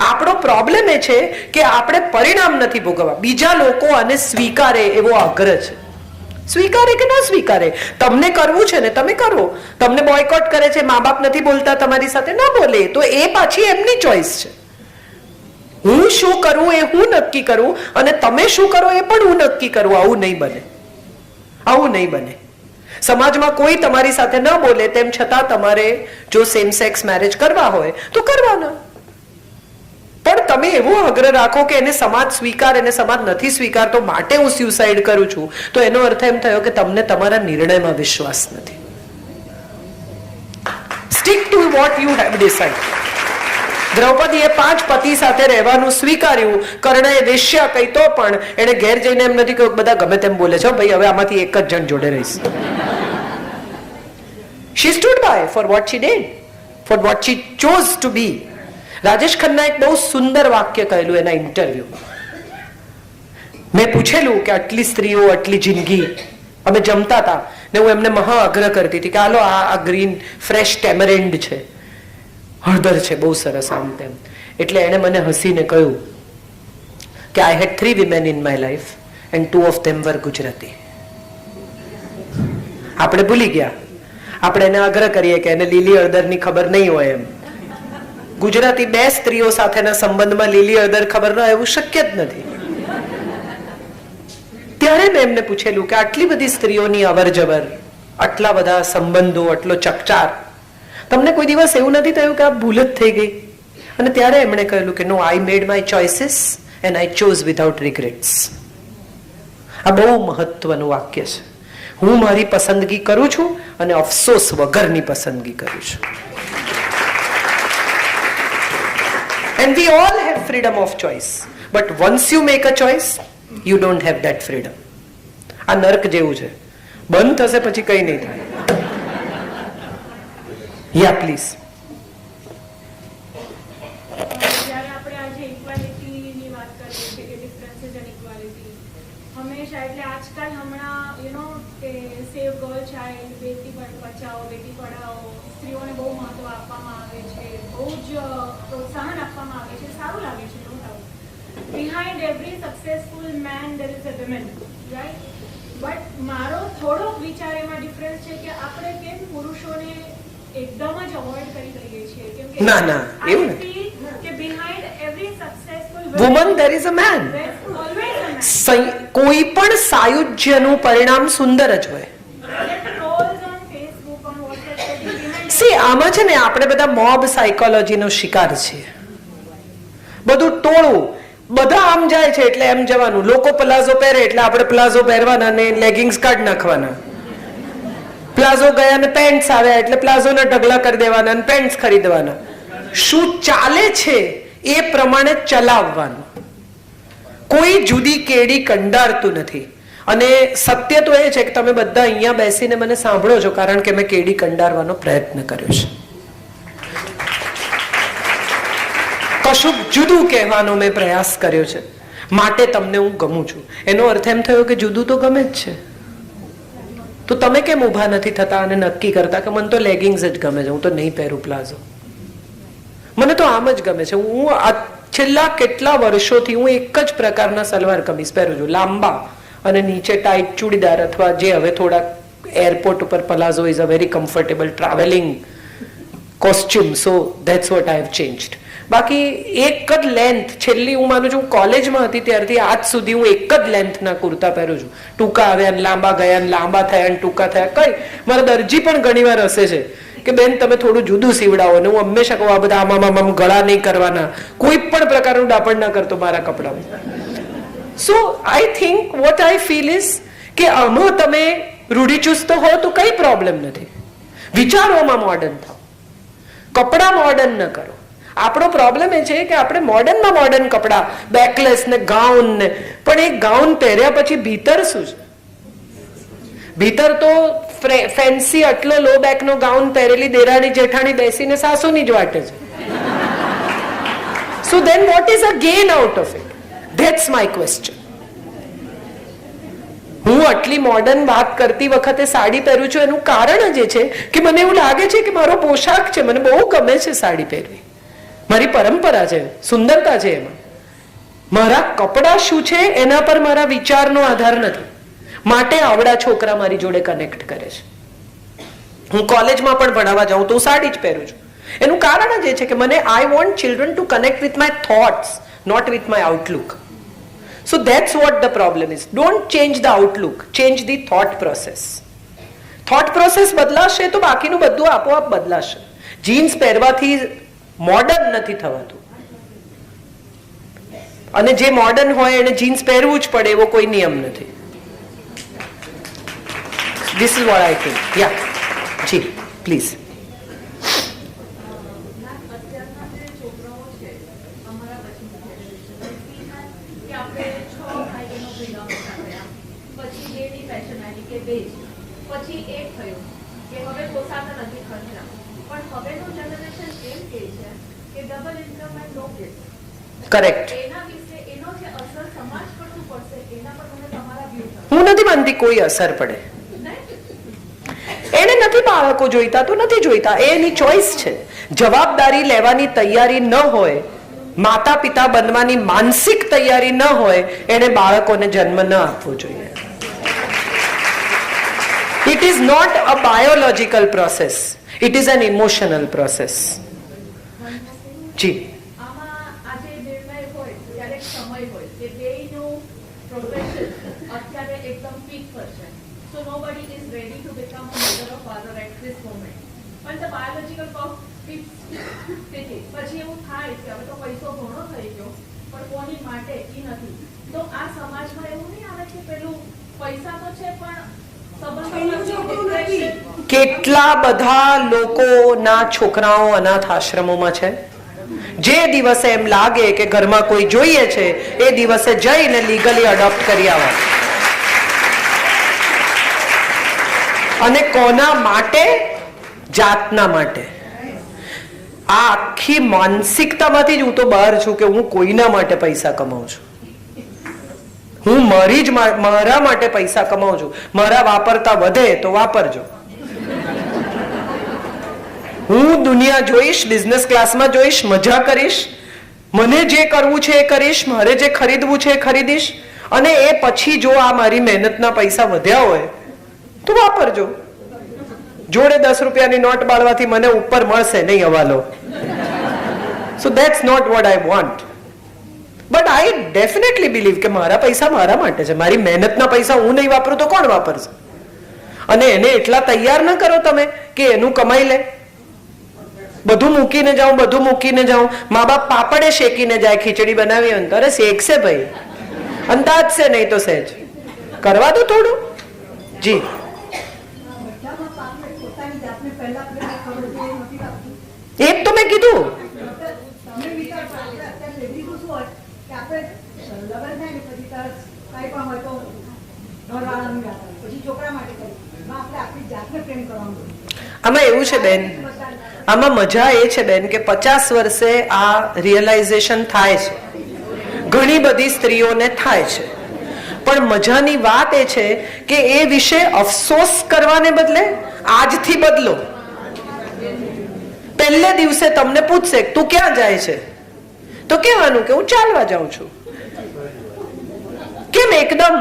Speaker 1: આપણો પ્રોબ્લેમ એ છે કે આપણે પરિણામ નથી ભોગવવા. બીજા લોકો આને સ્વીકારે એવો આગ્રહ છે. સ્વીકારે કે ના સ્વીકારે, તમને કરવું છે ને તમે કરો. તમને બોયકોટ કરે છે, મા બાપ નથી બોલતા તમારી સાથે, ના બોલે, તો એ પાછી એમની ચોઈસ છે. હું શું કરું એ હું નક્કી કરું અને તમે શું કરો એ પણ હું નક્કી કરું. આવું નહીં બને, આવું નહીં બને. સમાજમાં કોઈ તમારી સાથે ન બોલે તેમ છતાં તમારે જો સેમ સેક્સ મેરેજ કરવા હોય તો કરવાના, પણ તમે એવો આગ્રહ રાખો કે એને સમાજ સ્વીકાર, એને સમાજ નથી સ્વીકારતો માટે હું સ્યુસાઇડ કરું છું, તો એનો અર્થ એમ થયો કે તમને તમારા નિર્ણયમાં વિશ્વાસ નથી. Stick to what you have decide. દ્રૌપદીએ 5 પતિ સાથે રહેવાનું સ્વીકાર્યું. કર્ણએ વેશ્યા કહી તો પણ એને ઘેર જઈને એમ નથી કહ્યું બધા ગમે તેમ બોલે છે ભાઈ, હવે આમાંથી એક જ જણ જોડે રહીશ. She stood by for what she did, for what she chose to be. Rajesh Khanna એક બહુ સુંદર વાક્ય કહેલું એના ઇન્ટરવ્યુ. મેં પૂછેલું કે આટલી સ્ત્રીઓ આટલી જિંદગી, અમે જમતા હતા ને હું એમને મહા આગ્રહ કરતી હતી કે હાલો આ ગ્રીન ફ્રેશ ટેમરેન્ડ છે, હળદર છે, બહુ સરસ આમ તેમ. એટલે એણે મને હસીને કહ્યું કે આઈ હેડ 3 women in my life and 2 of them were Gujarati. આપણે ભૂલી ગયા, આપણે એને આગ્રહ કરીએ કે એને લીલી હળદરની ખબર નહીં હોય એમ. ગુજરાતી 2 સ્ત્રીઓ સાથેના સંબંધમાં લીલી હળદર ખબર ન હોય એવું શક્ય જ નથી. ત્યારે મેં એમને પૂછેલું કે આટલી બધી સ્ત્રીઓની અવર જવર, આટલા બધા સંબંધો, આટલો ચકચાર, તમને કોઈ દિવસ એવું નથી થયું કે આ ભૂલ જ થઈ ગઈ? અને ત્યારે એમણે કહેલું કે no, I made my choices and I chose without regrets. આ બહુ મહત્વનું વાક્ય છે. હું મારી પસંદગી કરું છું અને અફસોસ વગરની પસંદગી કરું છું. And we all have freedom of choice, but once you make a choice, you don't have that freedom. આ નર્ક જેવું છે, બંધ થશે પછી કઈ નહીં થાય. યા પ્લીઝ.
Speaker 5: જ્યારે આપણે આજે ઇક્વાલિટીની વાત કરીએ છીએ કે ડિફરન્સીસ એન્ડ ઇક્વાલિટી, હંમેશા એટલે આજકાલ હમણાં કે સેવ ગર્લ ચાઇલ્ડ, બેટી બચાવો બેટી પઢાઓ, સ્ત્રીઓને બહુ મહત્વ આપવામાં આવે છે, બહુ જ પ્રોત્સાહન આપવામાં આવે છે, સારું લાગે છે. No doubt behind every successful man there is a woman, right? But મારો થોડોક વિચાર એમાં ડિફરન્સ છે કે આપણે કેમ પુરુષોને એકદમ જ અવોઇડ કરી દઈએ છીએ. કેમ કે
Speaker 1: ના ના, એવું નથી.
Speaker 5: કે behind every successful
Speaker 1: woman there is a man.
Speaker 5: Always a man.
Speaker 1: કોઈ પણ સાયુજ્યનું પરિણામ સુંદર જ હોય. સી આમાં છે ને આપણે બધા મોબ સાયકોલોજીનો શિકાર છીએ. બધું ટોળું, બધા આમ જાય છે એટલે એમ જવાનું. લોકો પ્લાઝો પહેરે એટલે આપણે પ્લાઝો પહેરવાના ને લેગિંગ્સ કાઢ નાખવાના. પ્લાઝો ગયા ને પેન્ટ્સ આવ્યા એટલે પ્લાઝોના ઢગલા કરી દેવાના અને પેન્ટ્સ ખરીદવાના. શું ચાલે છે એ પ્રમાણે ચલાવવાનું. કોઈ જુદી કેડી કંડારતું નથી. અને સત્ય તો એ છે કે તમે બધા અહીંયા બેસીને મને સાંભળો છો કારણ કે મેં કેડી કંડારવાનો પ્રયત્ન કર્યો છે. કશુંક જુદું કહેવાનો મેં પ્રયાસ કર્યો છે, માટે તમને હું ગમું છું. એનો અર્થ એમ થયો કે જુદું તો ગમે જ છે. તો તમે કેમ ઊભા નથી થતા અને નક્કી કરતા કે મને તો લેગિંગ્સ જ ગમે છે, હું તો નહીં પહેરું પ્લાઝો, મને તો આમ જ ગમે છે. હું આ છેલ્લા કેટલા વર્ષોથી હું એક જ પ્રકારના સલવાર કમીઝ પહેરું છું, લાંબા અને નીચે ટાઈટ ચૂડીદાર, અથવા જે હવે થોડા એરપોર્ટ ઉપર palazzo is a very comfortable travelling costume. So that's what I have changed. બાકી એક જ લેન્થ, છેલ્લી હું માનું છું કોલેજમાં હતી ત્યારથી આજ સુધી હું એક જ લેન્થના કુર્તા પહેરું છું. ટૂંકા આવ્યા ને લાંબા ગયા ને લાંબા થયા ને ટૂંકા થયા, કઈ મારા દરજી પણ ઘણી વાર હસે છે કે બેન તમે થોડું જુદું સીવડાવો. ને હું હંમેશા કહું આ બધા આમાં ગળા નહીં કરવાના, કોઈ પણ પ્રકારનું ડાપણ ના કરતો મારા કપડામાં. So I think what I feel is કે આમાં તમે રૂઢિચુસ્ત હો તો કઈ પ્રોબ્લેમ નથી. વિચારોમાં મોડર્ન થાવ, કપડા મોડર્ન ન કરો. આપણો પ્રોબ્લેમ એ છે કે આપણે મોડર્નમાં મોડર્ન કપડા, બેકલેસ ને ગાઉન ને, પણ એ ગાઉન પહેર્યા પછી ભીતર શું છે? ભીતર તો ફેન્સી આટલો લો બેક નો ગાઉન પહેરેલી દેરાણી જેઠાણી બેસીને સાસુની જ વાટે છે. So then what is a gain out of it? That's my question. હું આટલી મોડર્ન વાત કરતી વખતે સાડી પહેરું છું એનું કારણ જ એ છે કે મને એવું લાગે છે કે મારો પોશાક છે, મને બહુ ગમે છે સાડી પહેરવી, મારી પરંપરા છે, સુંદરતા છે એમાં. મારા કપડા શું છે એના પર મારા વિચારનો આધાર નથી. માટે આવડા છોકરા મારી જોડે કનેક્ટ કરે છે. હું કોલેજમાં પણ ભણાવવા જાઉં તો હું સાડી જ પહેરું છું. એનું કારણ જ એ છે કે મને I want children to connect with my thoughts, not with my outlook. So that's what the problem is. Don't change the outlook, change the thought process. Thought process બદલાશે તો બાકીનું બધું આપોઆપ બદલાશે. જીન્સ પહેરવાથી મોડર્ન નથી થવાતું, અને જે મોડર્ન હોય એને જીન્સ પહેરવું જ પડે એવો કોઈ નિયમ નથી. This is what I think. Yeah, જી પ્લીઝ.
Speaker 3: અત્યારના જે છોકરાઓ થયું કે હવે પોસાતા નથી ખર્ચા, પણ હવેનું જનરેશન એમ કહે છે કે double income and no kids.
Speaker 1: Correct.
Speaker 3: એના વિશે એનો જે અસર સમાજ પર શું પડશે એના પર મને તમારા વ્યૂ કરો.
Speaker 1: હું નથી માનતી કોઈ અસર પડે. એને નથી બાળકો જોઈતા તો નથી જોઈતા, એ એની ચોઈસ છે. જવાબદારી લેવાની તૈયારી ન હોય, માતા પિતા બનવાની માનસિક તૈયારી ન હોય, એને બાળકોને જન્મ ન આપવો જોઈએ. It is not a biological process, it is an emotional process. જી.
Speaker 3: આમાં આજે નિર્ણય હોય ત્યારે એક સમય હોય કે બેયનું પ્રોફેશન અત્યારે એકદમ પીક પર છે, so nobody is ready to become a mother or father at this moment. પણ ધ બાયોલોજિકલ ક્લોક પછી એવું થાય કે હવે તો પૈસો ઘણો થઈ ગયો પણ કોની માટે એ નથી. તો આ સમાજમાં એવું નહીં આવે કે પેલું પૈસા તો છે પણ
Speaker 1: કેટલા બધા લોકોના છોકરાઓ અનાથ આશ્રમોમાં છે. જે દિવસે એમ લાગે કે ઘરમાં કોઈ જોઈએ છે એ દિવસે જઈને લીગલી અડોપ્ટ કરી આવવા. અને કોના માટે? જાતના માટે. આ આખી માનસિકતામાંથી જ હું તો બહાર છું કે હું કોઈના માટે પૈસા કમાઉં છું. હું મારા માટે પૈસા કમાઉં છું. મારા વાપરતા વધે તો વાપરજો. હું દુનિયા જોઈશ, બિઝનેસ ક્લાસમાં જોઈશ, મજા કરીશ, મને જે કરવું છે એ કરીશ, મારે જે ખરીદવું છે એ ખરીદીશ, અને એ પછી જો આ મારી મહેનતના પૈસા વધ્યા હોય તો વાપરજો. જોડે 10 રૂપિયાની નોટ બાળવાથી મને ઉપર મળશે નહીં હવાલો. So that's not what I want. But I definitely believe કે મારા પૈસા મારા માટે છે. મારી મહેનતના પૈસા હું નહીં વાપરું તો કોણ વાપરશે? અને એને એટલા તૈયાર ન કરો તમે કે એનું કમાઈ લે. બધું મૂકીને જાઉં. મા બાપ પાપડે શેકીને જાય, ખીચડી બનાવી હોય તો અરે શેકશે ભાઈ, અંદાજ છે નહીં તો સહેજ કરવા દો થોડું. જી. એ જ તો મેં કીધું. આમાં એવું છે બેન, આમાં મજા એ છે બેન કે 50 વર્ષે આ રિયલાઇઝેશન થાય છે, ઘણી બધી સ્ત્રીઓને થાય છે. પણ મજાની વાત એ છે કે એ વિશે અફસોસ કરવાને બદલે આજથી બદલો. પહેલે દિવસે તમને પૂછશે તું ક્યાં જાય છે તો કહેવાનું કે હું ચાલવા જાઉં છું. કેમ એકદમ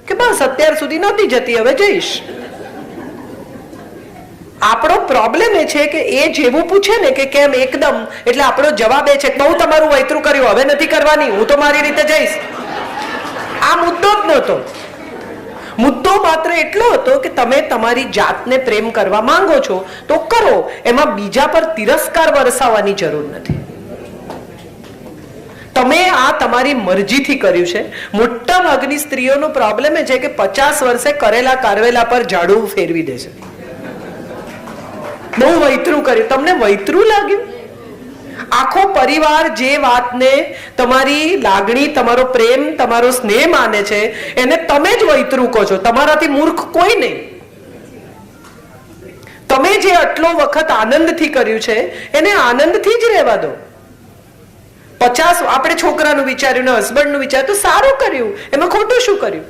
Speaker 1: કે બસ અત્યાર સુધી નહોતી જતી હવે જઈશ. આપણો પ્રોબ્લેમ એ છે કે એ જેવું પૂછે ને કે કેમ એકદમ, એટલે આપણો જવાબ એ છે કે બહુ તમારું વૈતરું કર્યું, હવે નથી કરવાની, હું તો મારી રીતે જઈશ. આ મુદ્દો જ નહોતો. મુદ્દો માત્ર એટલો હતો કે તમે તમારી જાતને પ્રેમ કરવા માંગો છો તો કરો, એમાં બીજા પર તિરસ્કાર વરસાવવાની જરૂર નથી. તમે આ તમારી મરજીથી કર્યું છે. મોટા ભાગની સ્ત્રીઓનો પ્રોબ્લેમ એ છે કે 50 વર્ષે કરેલા કારવેલા પર ઝાડુ ફેરવી દે છે. બહુ વૈતરું કર્યું. તમને વૈતરું લાગ્યું? આખો પરિવાર જે વાતને તમારી લાગણી, તમારો પ્રેમ, તમારો સ્નેહ માને છે એને તમે જ વૈતરું કહો છો. તમારાથી મૂર્ખ કોઈ નહીં. તમે જે આટલો વખત આનંદથી કર્યું છે એને આનંદથી જ રહેવા દો. 50 આપણે છોકરાનું વિચાર્યું ને હસબન્ડનું વિચાર્યું તો સારું કર્યું, એમાં ખોટું શું કર્યું?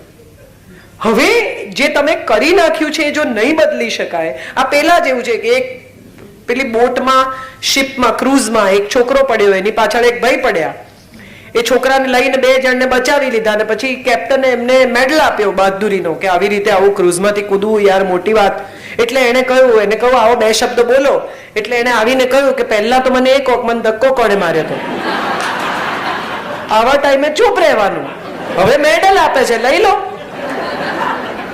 Speaker 1: હવે જે તમે કરી નાખ્યું છે એ જો નહીં બદલી શકાય. આ પેલા જેવું છે કે એક પેલી બોટમાં, શિપમાં, ક્રૂઝમાં એક છોકરો પડ્યો, એની પાછળ એક ભાઈ પડ્યા. એ છોકરાને લઈને 2 જણને બચાવી લીધા અને પછી કેપ્ટને એમને મેડલ આપ્યો બહાદુરીનો કે આવી રીતે આવું ક્રૂઝમાંથી કૂદવું યાર મોટી વાત. એટલે એને કહ્યું આવો 2 શબ્દ બોલો. એટલે એને આવીને કહ્યું કે પહેલા તો મને એક મને ધક્કો કોણે માર્યો હતો. આવા ટાઈમે ચૂપ રહેવાનું. હવે મેડલ આપે છે, લઈ લો.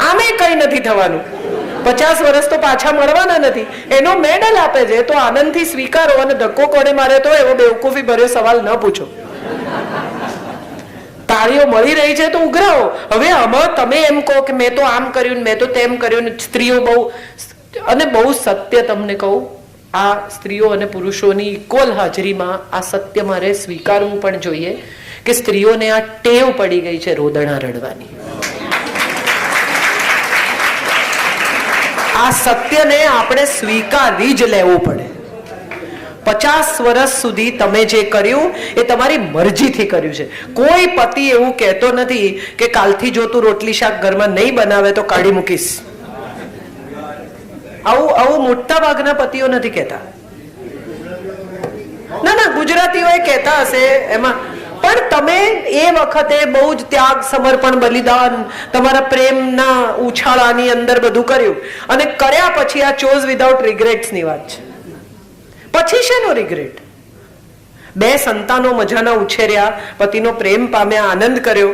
Speaker 1: આમે કઈ નથી થવાનું. 50 વર્ષ તો પાછા મળવાના નથી. એનો મેડલ આપે છે તો આનંદથી સ્વીકારો, અને ધક્કો કોણે માર્યો તો એવો બેવકૂફી ભર્યો સવાલ ન પૂછો. તાળીઓ મળી રહી છે તો ઉઘરાવો. હવે આમાં તમે એમ કહો કે મેં તો આમ કર્યું, મેં તો તેમ કર્યું. સ્ત્રીઓ બહુ, અને બહુ સત્ય તમને કહું, આ સ્ત્રીઓ અને પુરુષોની ઇક્વલ હાજરીમાં આ સત્ય મારે સ્વીકારવું પણ જોઈએ કે સ્ત્રીઓને આ ટેવ પડી ગઈ છે રોદણા રડવાની. આ સત્યને આપણે સ્વીકારી જ લેવું પડે. 50 વર્ષ સુધી તમે જે કર્યું એ તમારી મરજીથી કર્યું છે. કોઈ પતિ એવું કહેતો નથી કે કાલથી જો તું રોટલી શાક ઘરમાં નહીં બનાવે તો કાઢી મૂકીશ. આવું મોટા ભાગના પતિઓ નથી કહેતા. ના, ગુજરાતીઓ કહેતા હશે એમાં, પણ તમે એ વખતે બહુ જ ત્યાગ, સમર્પણ, બલિદાન, તમારા પ્રેમના ઉછાળાની અંદર બધું કર્યું અને કર્યા પછી આ ચોઝ વિધાઉટ રિગ્રેટ્સ ની વાત છે. પછી શેનો રિગ્રેટ? 2 સંતાનો મજાના ઉછેર્યા, પતિનો પ્રેમ પામ્યા, આનંદ કર્યો,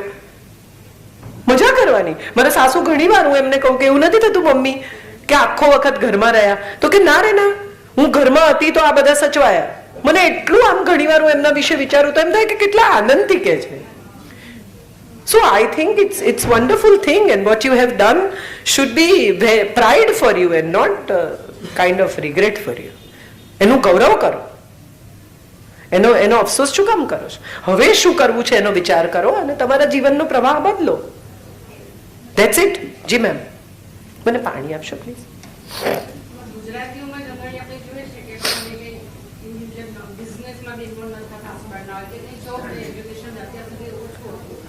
Speaker 1: મજા કરવાની. મારા સાસુ ઘણી વાર હું એમને કહું કે એવું નથી થતું મમ્મી કે આખો વખત ઘરમાં રહ્યા? તો કે ના રે ના, હું ઘરમાં હતી તો આ બધા સચવાયા. મને એટલું આમ ઘણી વાર હું એમના વિશે વિચારું તો એમ થાય કે કેટલા આનંદથી કે છે. So I think it's wonderful thing, and what you have done should be pride for you and not kind of regret for you. એનું ગૌરવ કરો, એનો અફસોસ શું કામ કરો છો? હવે શું કરવું છે એનો વિચાર કરો અને તમારા જીવનનો પ્રવાહ બદલો. That's it. જી મેમ, મને પાણી આપશો પ્લીઝ.
Speaker 6: ગુજરાતીઓમાં જનરલી આપણે જોઈએ છે કે બિઝનેસમાં બી ઇન્વોલ્વ ન થતા હસબન્ડના હોય કે જોબ એજ્યુકેશન અત્યાર સુધી ઓછું હતું,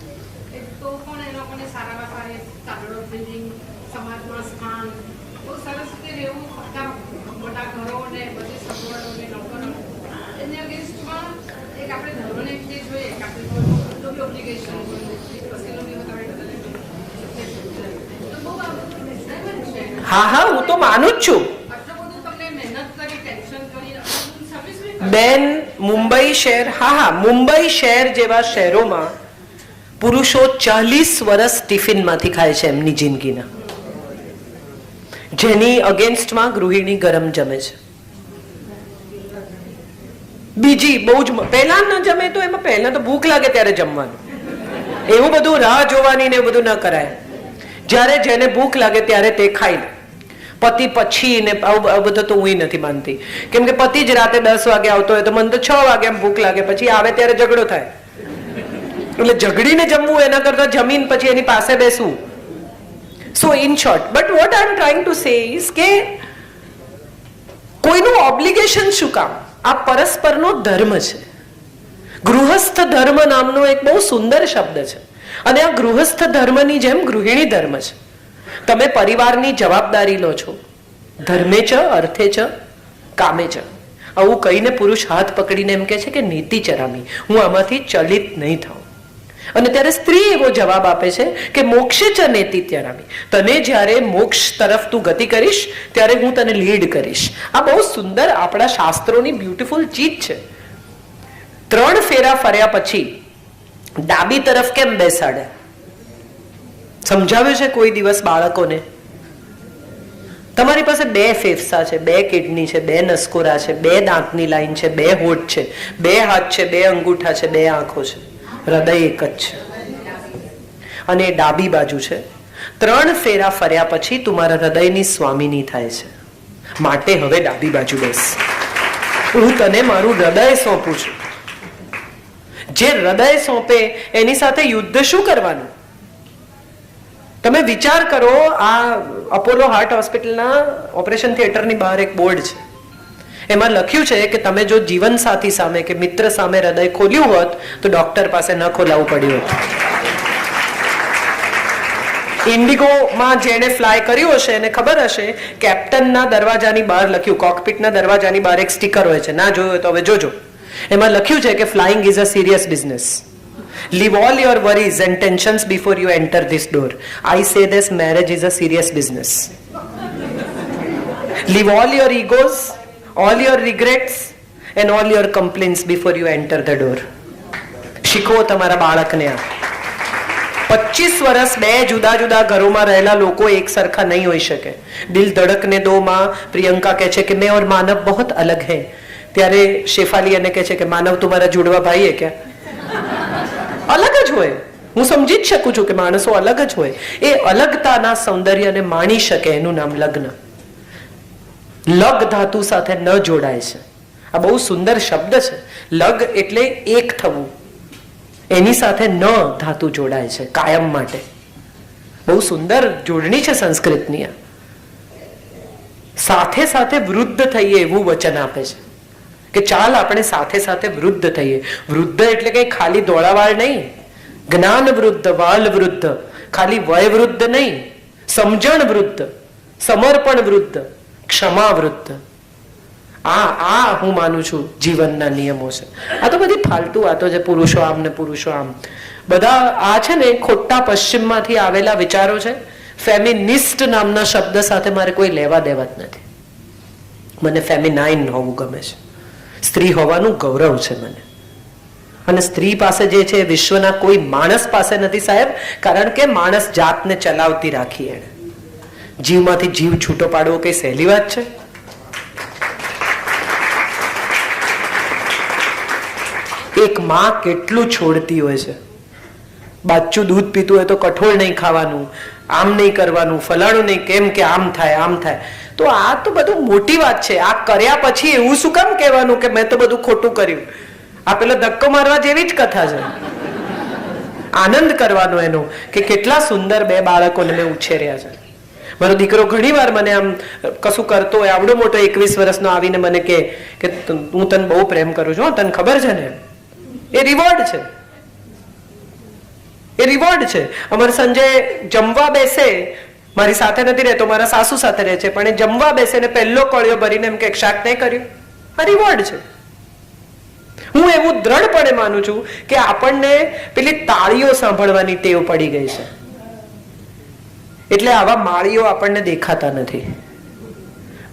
Speaker 6: તો પણ એ લોકોને સારામાં સારી સ્ટાન્ડર્ડ ઓફ લિવિંગ, સમાજમાં સ્થાન, બહુ સરસ રીતે રહેવું, મોટા ઘરો ને બધી સગવડો ને લોકોનો એની અગેન્સ્ટમાં એક આપણે ધર્મને જે જોઈએ કે આપણે બી ઓબ્લિગેશન પછીનો બી તો બહુ આ બધું છે.
Speaker 1: હા, હું તો માનું જ છું બેન. મુંબઈ શહેર, હા, મુંબઈ શહેર જેવા શહેરોમાં પુરુષો 40 વર્ષ ટિફિનમાંથી ખાય છે એમની જિંદગીના, જેની અગેન્સ્ટમાં ગૃહિણી ગરમ જમે છે. બીજી બહુ જ પહેલા ન જમે તો એમાં પહેલા તો ભૂખ લાગે ત્યારે જમવાનું, એવું બધું રાહ જોવાની ને એવું બધું ન કરાય. જ્યારે જેને ભૂખ લાગે ત્યારે તે ખાઈ લે. પતિ પછી ને આવું બધું તો હું નથી માનતી, કેમ કે પતિ જ રાતે 10 વાગે આવતો હોય તો મને તો 6 વાગે ભૂખ લાગે, પછી આવે ત્યારે ઝઘડો થાય. એટલે ઝઘડીને જમવું એના કરતા જમીન પછી એની પાસે બેસવું. સો in short, but what I M trying to say is કે કોઈનું ઓબ્લિગેશન શું કામ? આ પરસ્પરનો ધર્મ છે. ગૃહસ્થ ધર્મ નામનો એક બહુ સુંદર શબ્દ છે, અને આ ગૃહસ્થ ધર્મની જેમ ગૃહિણી ધર્મ છે. તમે પરિવારની જવાબદારી લો છો, ધર્મે ચ અર્થે ચ કામે ચ. આવું કહીને પુરુષ હાથ પકડીને એમ કે છે કે નીતિ ચરામી, હું આમાંથી ચલિત નહીં થાઉં. અને ત્યારે સ્ત્રી એવો જવાબ આપે છે કે મોક્ષે ચ નેતિ ચરામી, તને જ્યારે મોક્ષ તરફ તું ગતિ કરીશ ત્યારે હું તને લીડ કરીશ. આ બહુ સુંદર આપણા શાસ્ત્રોની બ્યુટીફુલ ચીજ છે. 3 ફેરા ફર્યા પછી ડાબી તરફ કેમ બેસાડે? સમજાવ્યું છે કોઈ દિવસ બાળકોને? તમારી પાસે 2 ફેફસા છે, 2 કિડની છે, 2 નસકોરા છે, 2 દાંતની લાઈન છે, 2 હોઠ છે, 2 હાથ છે, 2 અંગૂઠા છે, 2 આંખો છે, હૃદય એક જ છે અને એ ડાબી બાજુ છે. 3 ફેરા ફર્યા પછી તું મારા હૃદયની સ્વામીની થાય છે, માટે હવે ડાબી બાજુ બેસ. હું તને મારું હૃદય સોંપું છું. જે હૃદય સોંપે એની સાથે યુદ્ધ શું કરવાનું? તમે વિચાર કરો, આ અપોલો હાર્ટ હોસ્પિટલના ઓપરેશન થિયેટરની બહાર એક બોર્ડ છે, એમાં લખ્યું છે કે તમે જો જીવન સાથી સામે કે મિત્ર સામે હૃદય ખોલ્યું હોત તો ડોક્ટર પાસે ન ખોલાવવું પડ્યું હોત. ઇન્ડિગોમાં જેણે ફ્લાય કર્યું હશે એને ખબર હશે, કેપ્ટનના દરવાજાની બહાર લખ્યું, કોકપિટના દરવાજાની બહાર એક સ્ટીકર હોય છે, ના જોયું હોય તો હવે જોજો. એમાં લખ્યું છે કે flying is a serious business. Leave all your worries and tensions before you enter this door. I say this, marriage is a serious business. Leave all your egos, all your regrets and all your complaints before you enter the door. શીખવો તમારા બાળકને આ. 25 વર્ષ 2 જુદા જુદા ઘરોમાં રહેલા લોકો એક સરખા નહીં હોઈ શકે. દિલ ધડકને દો માં પ્રિયંકા કહે છે કે મેં ઓર માનવ બહુત અલગ હૈ, ત્યારે શેફાલી એને કહે છે કે માનવ તમારા જુડવા ભાઈ હે ક્યાં? અલગ જ હોય. હું સમજી જ શકું છું કે માણસો અલગ જ હોય. એ અલગતાના સૌંદર્યને માણી શકે એનું નામ લગ્ન. લગ ધાતુ સાથે ન જોડાય છે. આ બહુ સુંદર શબ્દ છે. લગ એટલે એક થવું, એની સાથે ન ધાતુ જોડાય છે કાયમ માટે. બહુ સુંદર જોડણી છે સંસ્કૃતની. સાથે સાથે વૃદ્ધ થઈએ એવું વચન આપે છે કે ચાલ આપણે સાથે સાથે વૃદ્ધ થઈએ. વૃદ્ધ એટલે કઈ ખાલી દોડાવાળ નહીં, જ્ઞાન વૃદ્ધ, વાલ વૃદ્ધ, ખાલી વય વૃદ્ધ નહીં, સમજણ વૃદ્ધ, સમર્પણ વૃદ્ધ, ક્ષમા વૃદ્ધ. આ હું માનું છું જીવનના નિયમો છે. આ તો બધી ફાલતુ વાતો છે, પુરુષો આમ ને પુરુષો આમ. બધા આ છે ને ખોટા પશ્ચિમમાંથી આવેલા વિચારો છે. ફેમિનિસ્ટ નામના શબ્દ સાથે મારે કોઈ લેવા દેવા જ નથી. મને ફેમિનાઇન હોવું ગમે છે, સ્ત્રી હોવાનું ગૌરવ છે મને. અને સ્ત્રી પાસે જે છે એ વિશ્વના કોઈ માણસ પાસે નથી સાહેબ, કારણ કે માણસ જાતને ચલાવતી રાખી એને. જીવમાંથી જીવ છૂટો પાડવો કઈ સહેલી વાત છે? એક માં કેટલું છોડતી હોય છે. બાચ્ચું દૂધ પીતું હોય તો કઠોળ નહીં ખાવાનું, આમ નહીં કરવાનું, ફલાણું નહીં, કેમ કે આમ થાય આમ થાય. તો આ તો બધું મોટી વાત છે. આ કર્યા પછી એવું શું કામ કહેવાનું કે મેં તો બધું ખોટું કર્યું? આ પેલો ધક્કો મારવા જેવી જ કથા છે. આનંદ કરવાનો એનો કે કેટલા સુંદર 2 બાળકોને મેં ઉછેર્યા છે. મારો દીકરો ઘણી વાર મને આમ કશું કરતો હોય, આવડો મોટો 21 વર્ષનો આવીને મને કે હું તને બહુ પ્રેમ કરું છું, તને ખબર છે ને? એ રિવોર્ડ છે, એ રિવોર્ડ છે. અમારે સંજય જમવા બેસે, મારી સાથે નથી રહેતો, મારા સાસુ સાથે રહે છે, પણ એ જમવા બેસે ને પહેલો કોળિયો ભરીને એમ કે શાક નહીં કર્યું, આ રિવોર્ડ છે. હું એવું દ્રઢપણે માનું છું કે આપણને પેલી તાળીઓ સાંભળવાની ટેવ પડી ગઈ છે, એટલે આવા માળીઓ આપણને દેખાતા નથી.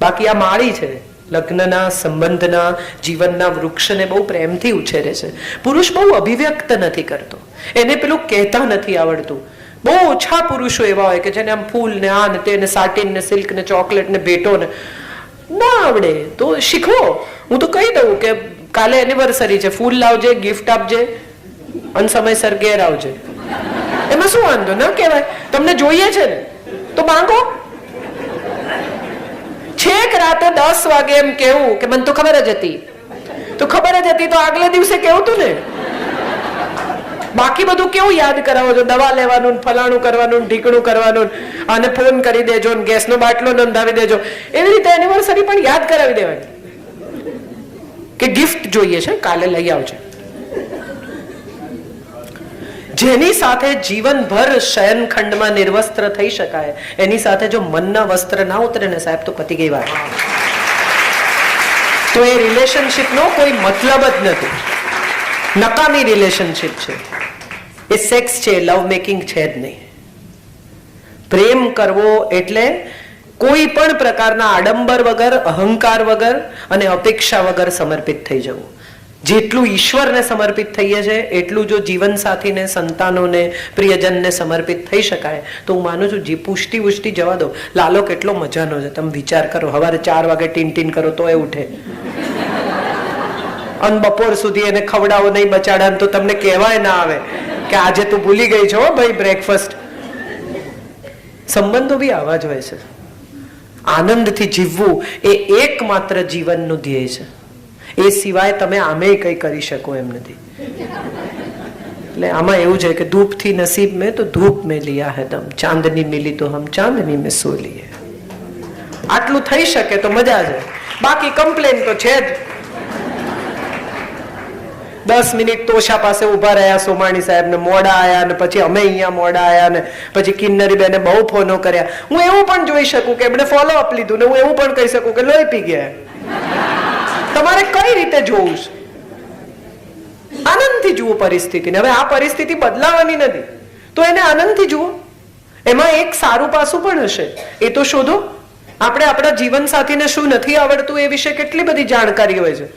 Speaker 1: બાકી આ માળી છે, લગ્નના, સંબંધના, જીવનના વૃક્ષને બહુ પ્રેમથી ઉછેરે છે. પુરુષ બહુ અભિવ્યક્ત નથી કરતો, એને પેલું કહેતા નથી આવડતું. બહુ ઓછા પુરુષો એવા હોય કે જેને આમ ફૂલ ને આ ને તે ને સાટીન ને સિલ્ક ને ચોકલેટ ને ભેટો ને ના આવડે તો શીખવો. હું તો કહી દઉં કે કાલે એનિવર્સરી છે, ફૂલ લાવજે, ગિફ્ટ આપજે અને સમયસર ઘેર આવજે. એમાં શું વાંધો? ના કહેવાય? તમને જોઈએ છે ને તો માંગો. છેક રાતે 10 વાગે એમ કેવું કે મને તો ખબર જ હતી, તો ખબર જ હતી તો આગલે દિવસે કેવું તું ને. બાકી બધું કેવું યાદ કરાવો છો? દવા લેવાનું, ફલાણું કરવાનું, ઢીકણું કરવાનું, અને ફોન કરી દેજો, ગેસનો બાટલો નોંધાવી દેજો. એવી રીતે એનિવર્સરી પણ યાદ કરાવી દેવાની કે ગિફ્ટ જોઈએ છે, કાલે લઈ આવજો. જેની સાથે જીવનભર શયનખંડમાં નિર્વસ્ત્ર થઈ શકાય, એની સાથે જો મનના વસ્ત્ર ના ઉતરે ને સાહેબ, તો પતી ગઈ વાત. તો એ રિલેશનશિપનો કોઈ મતલબ જ નથી, નકામી રિલેશનશિપ છે. એ સેક્સ છે, લવ મેકિંગ છે જ નહીં. પ્રેમ કરવો એટલે કોઈ પણ પ્રકારના આડંબર વગર, અહંકાર વગર અને અપેક્ષા વગર સમર્પિત થઈ જવું. જેટલું ઈશ્વરને સમર્પિત થઈએ છે એટલું જો જીવન સાથીને, સંતાનોને, પ્રિયજનને સમર્પિત થઈ શકાય તો હું માનું છું પુષ્ટિ વૃષ્ટિ જવા દો. લાલો કેટલો મજાનો છે, તમે વિચાર કરો, સવારે 4 વાગે ટીન કરો તો એ ઉઠે, અને બપોર સુધી એને ખવડાવો નહીં, બચાડા તો તમને કહેવાય ના આવે કે આજે તું ભૂલી ગઈ છો ભાઈ બ્રેકફાસ્ટ. સંબંધો બી આવા જ હોય છે. આનંદથી જીવવું એ એકમાત્ર જીવનનું ધ્યેય છે. એ સિવાય તમે આમે કઈ કરી શકો એમ નથી. એટલે આમાં એવું છે કે ધૂપ થી નસીબ મેં તો ધૂપ મેં લિયા હે દમ, ચાંદની મિલી તો હમ ચાંદની મેં સો લીએ. આટલું થઈ શકે તો મજા છે, બાકી કમ્પ્લેન તો છે જ. 10 મિનિટ તોશા પાસે ઉભા રહ્યા સોમાણી સાહેબ ને, મોડા આયા ને પછી અમે અહીંયા મોડા આયા ને પછી કિન્નરી બેને બહુ ફોનો કર્યા. હું એવું પણ જોઈ શકું કે એમણે ફોલો અપ લીધું ને હું એવું પણ કહી શકું કે લોહી પી ગયા. તમારે કઈ રીતે જોવું છે? આનંદથી જુઓ પરિસ્થિતિને. હવે આ પરિસ્થિતિ બદલાવાની નથી તો એને આનંદથી જુઓ. એમાં એક સારું પાસું પણ હશે, એ તો શોધો. આપણે આપણા જીવન સાથીને શું નથી આવડતું એ વિશે કેટલી બધી જાણકારી હોય છે,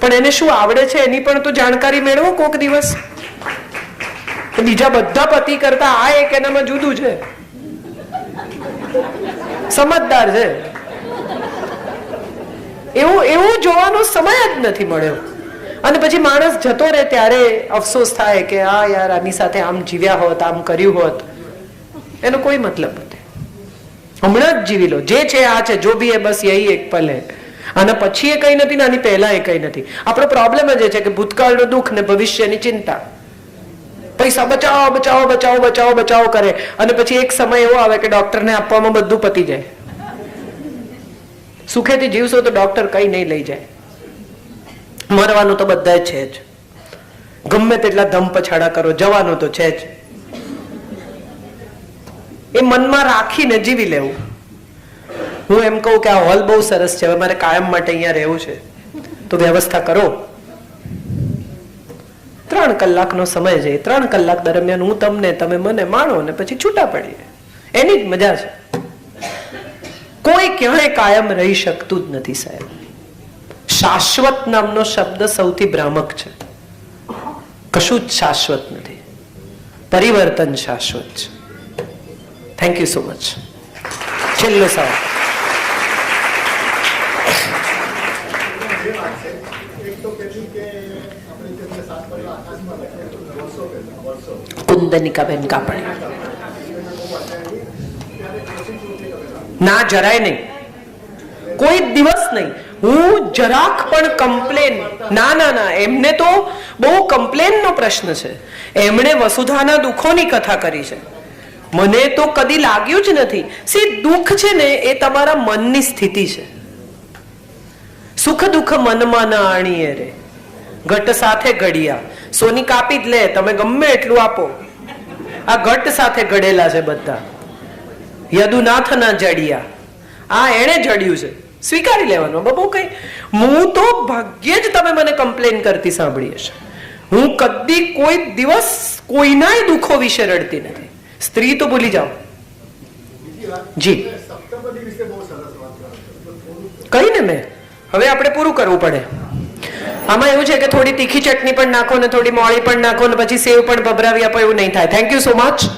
Speaker 1: પણ એને શું આવડે છે એની પણ તો જાણકારી મેળવો કોક દિવસ. બીજા બધા પતિ કરતા આ એક એનામાં જુદું છે, સમજદાર છે. એવું જોવાનો સમય જ નથી મળ્યો. અને પછી માણસ જતો રહે ત્યારે અફસોસ થાય કે આ યાર આની સાથે આમ જીવ્યા હોત, આમ કર્યું હોત. એનો કોઈ મતલબ નથી. હમણાં જ જીવી લો, જે છે આ છે, જો બી એ બસ યહી એક પલ હે. અને પછી એ કઈ નથી ને આની પહેલા એ કઈ નથી. આપણો પ્રોબ્લેમ જ છે કે ભૂતકાળનું દુઃખ ને ભવિષ્યની ચિંતા. પૈસા બચાવો બચાવો બચાવો બચાવો બચાવો કરે અને પછી એક સમય એવો આવે કે ડોક્ટરને આપવામાં બધું પતી જાય. સુખેથી જીવશો તો ડોક્ટર કઈ નહીં લઈ જાય. મરવાનું તો બધા છે જ, ગમે તેટલા ધમ પછાડા કરો, જવાનું તો છે જ. એ મનમાં રાખીને જીવી લેવું. હું એમ કહું કે આ હોલ બહુ સરસ છે, હવે મારે કાયમ માટે અહીંયા રહેવું છે, તો વ્યવસ્થા કરો. 3 કલાકનો સમય છે, 3 કલાક દરમિયાન હું તમને, તમે મને માણો ને પછી છૂટા પડીએ, એની જ મજા છે. કોઈ ક્યાંય કાયમ રહી શકતું જ નથી સાહેબ. શાશ્વત નામનો શબ્દ સૌથી ભ્રામક છે. કશું જ શાશ્વત નથી, પરિવર્તન શાશ્વત છે. Thank you so much. છેલ્લો સવાલ. કુંદનિકાબેન કાપડિયા. ના, જરાય નહીં, કોઈ દિવસ નહીં. હું જરાક પણ કમ્પ્લેન ના ના ના, એમને તો બહુ કમ્પ્લેનનો પ્રશ્ન છે. એમણે વસુધાના દુઃખોની કથા કરી છે. મને તો કદી લાગ્યું જ નથી. દુઃખ છે ને એ તમારા મનની સ્થિતિ છે. સુખ દુઃખ મનમાં ના આણીએ રે, ઘટ સાથે ઘડિયા. સોની કાપી જ લે, તમે ગમે એટલું આપો. આ ઘટ સાથે ઘડેલા છે બધા. યદુનાથ ના જડિયા, આ એણે જડ્યું છે, સ્વીકારી લેવાનું. બહુ કઈ, હું તો ભાગ્યે જ તમે મને કમ્પ્લેન કરતી સાંભળી હશે. હું કદી કોઈ દિવસ કોઈનાય દુઃખો વિશે રડતી નથી. સ્ત્રી તો ભૂલી જાઓ. જી કઈ ને મેં, હવે આપણે પૂરું કરવું પડે. આમાં એવું છે કે થોડી તીખી ચટણી પણ નાખો ને થોડી મોળી પણ નાખો ને પછી સેવ પણ ભભરાવી આપો, એવું નહીં થાય. Thank you so much.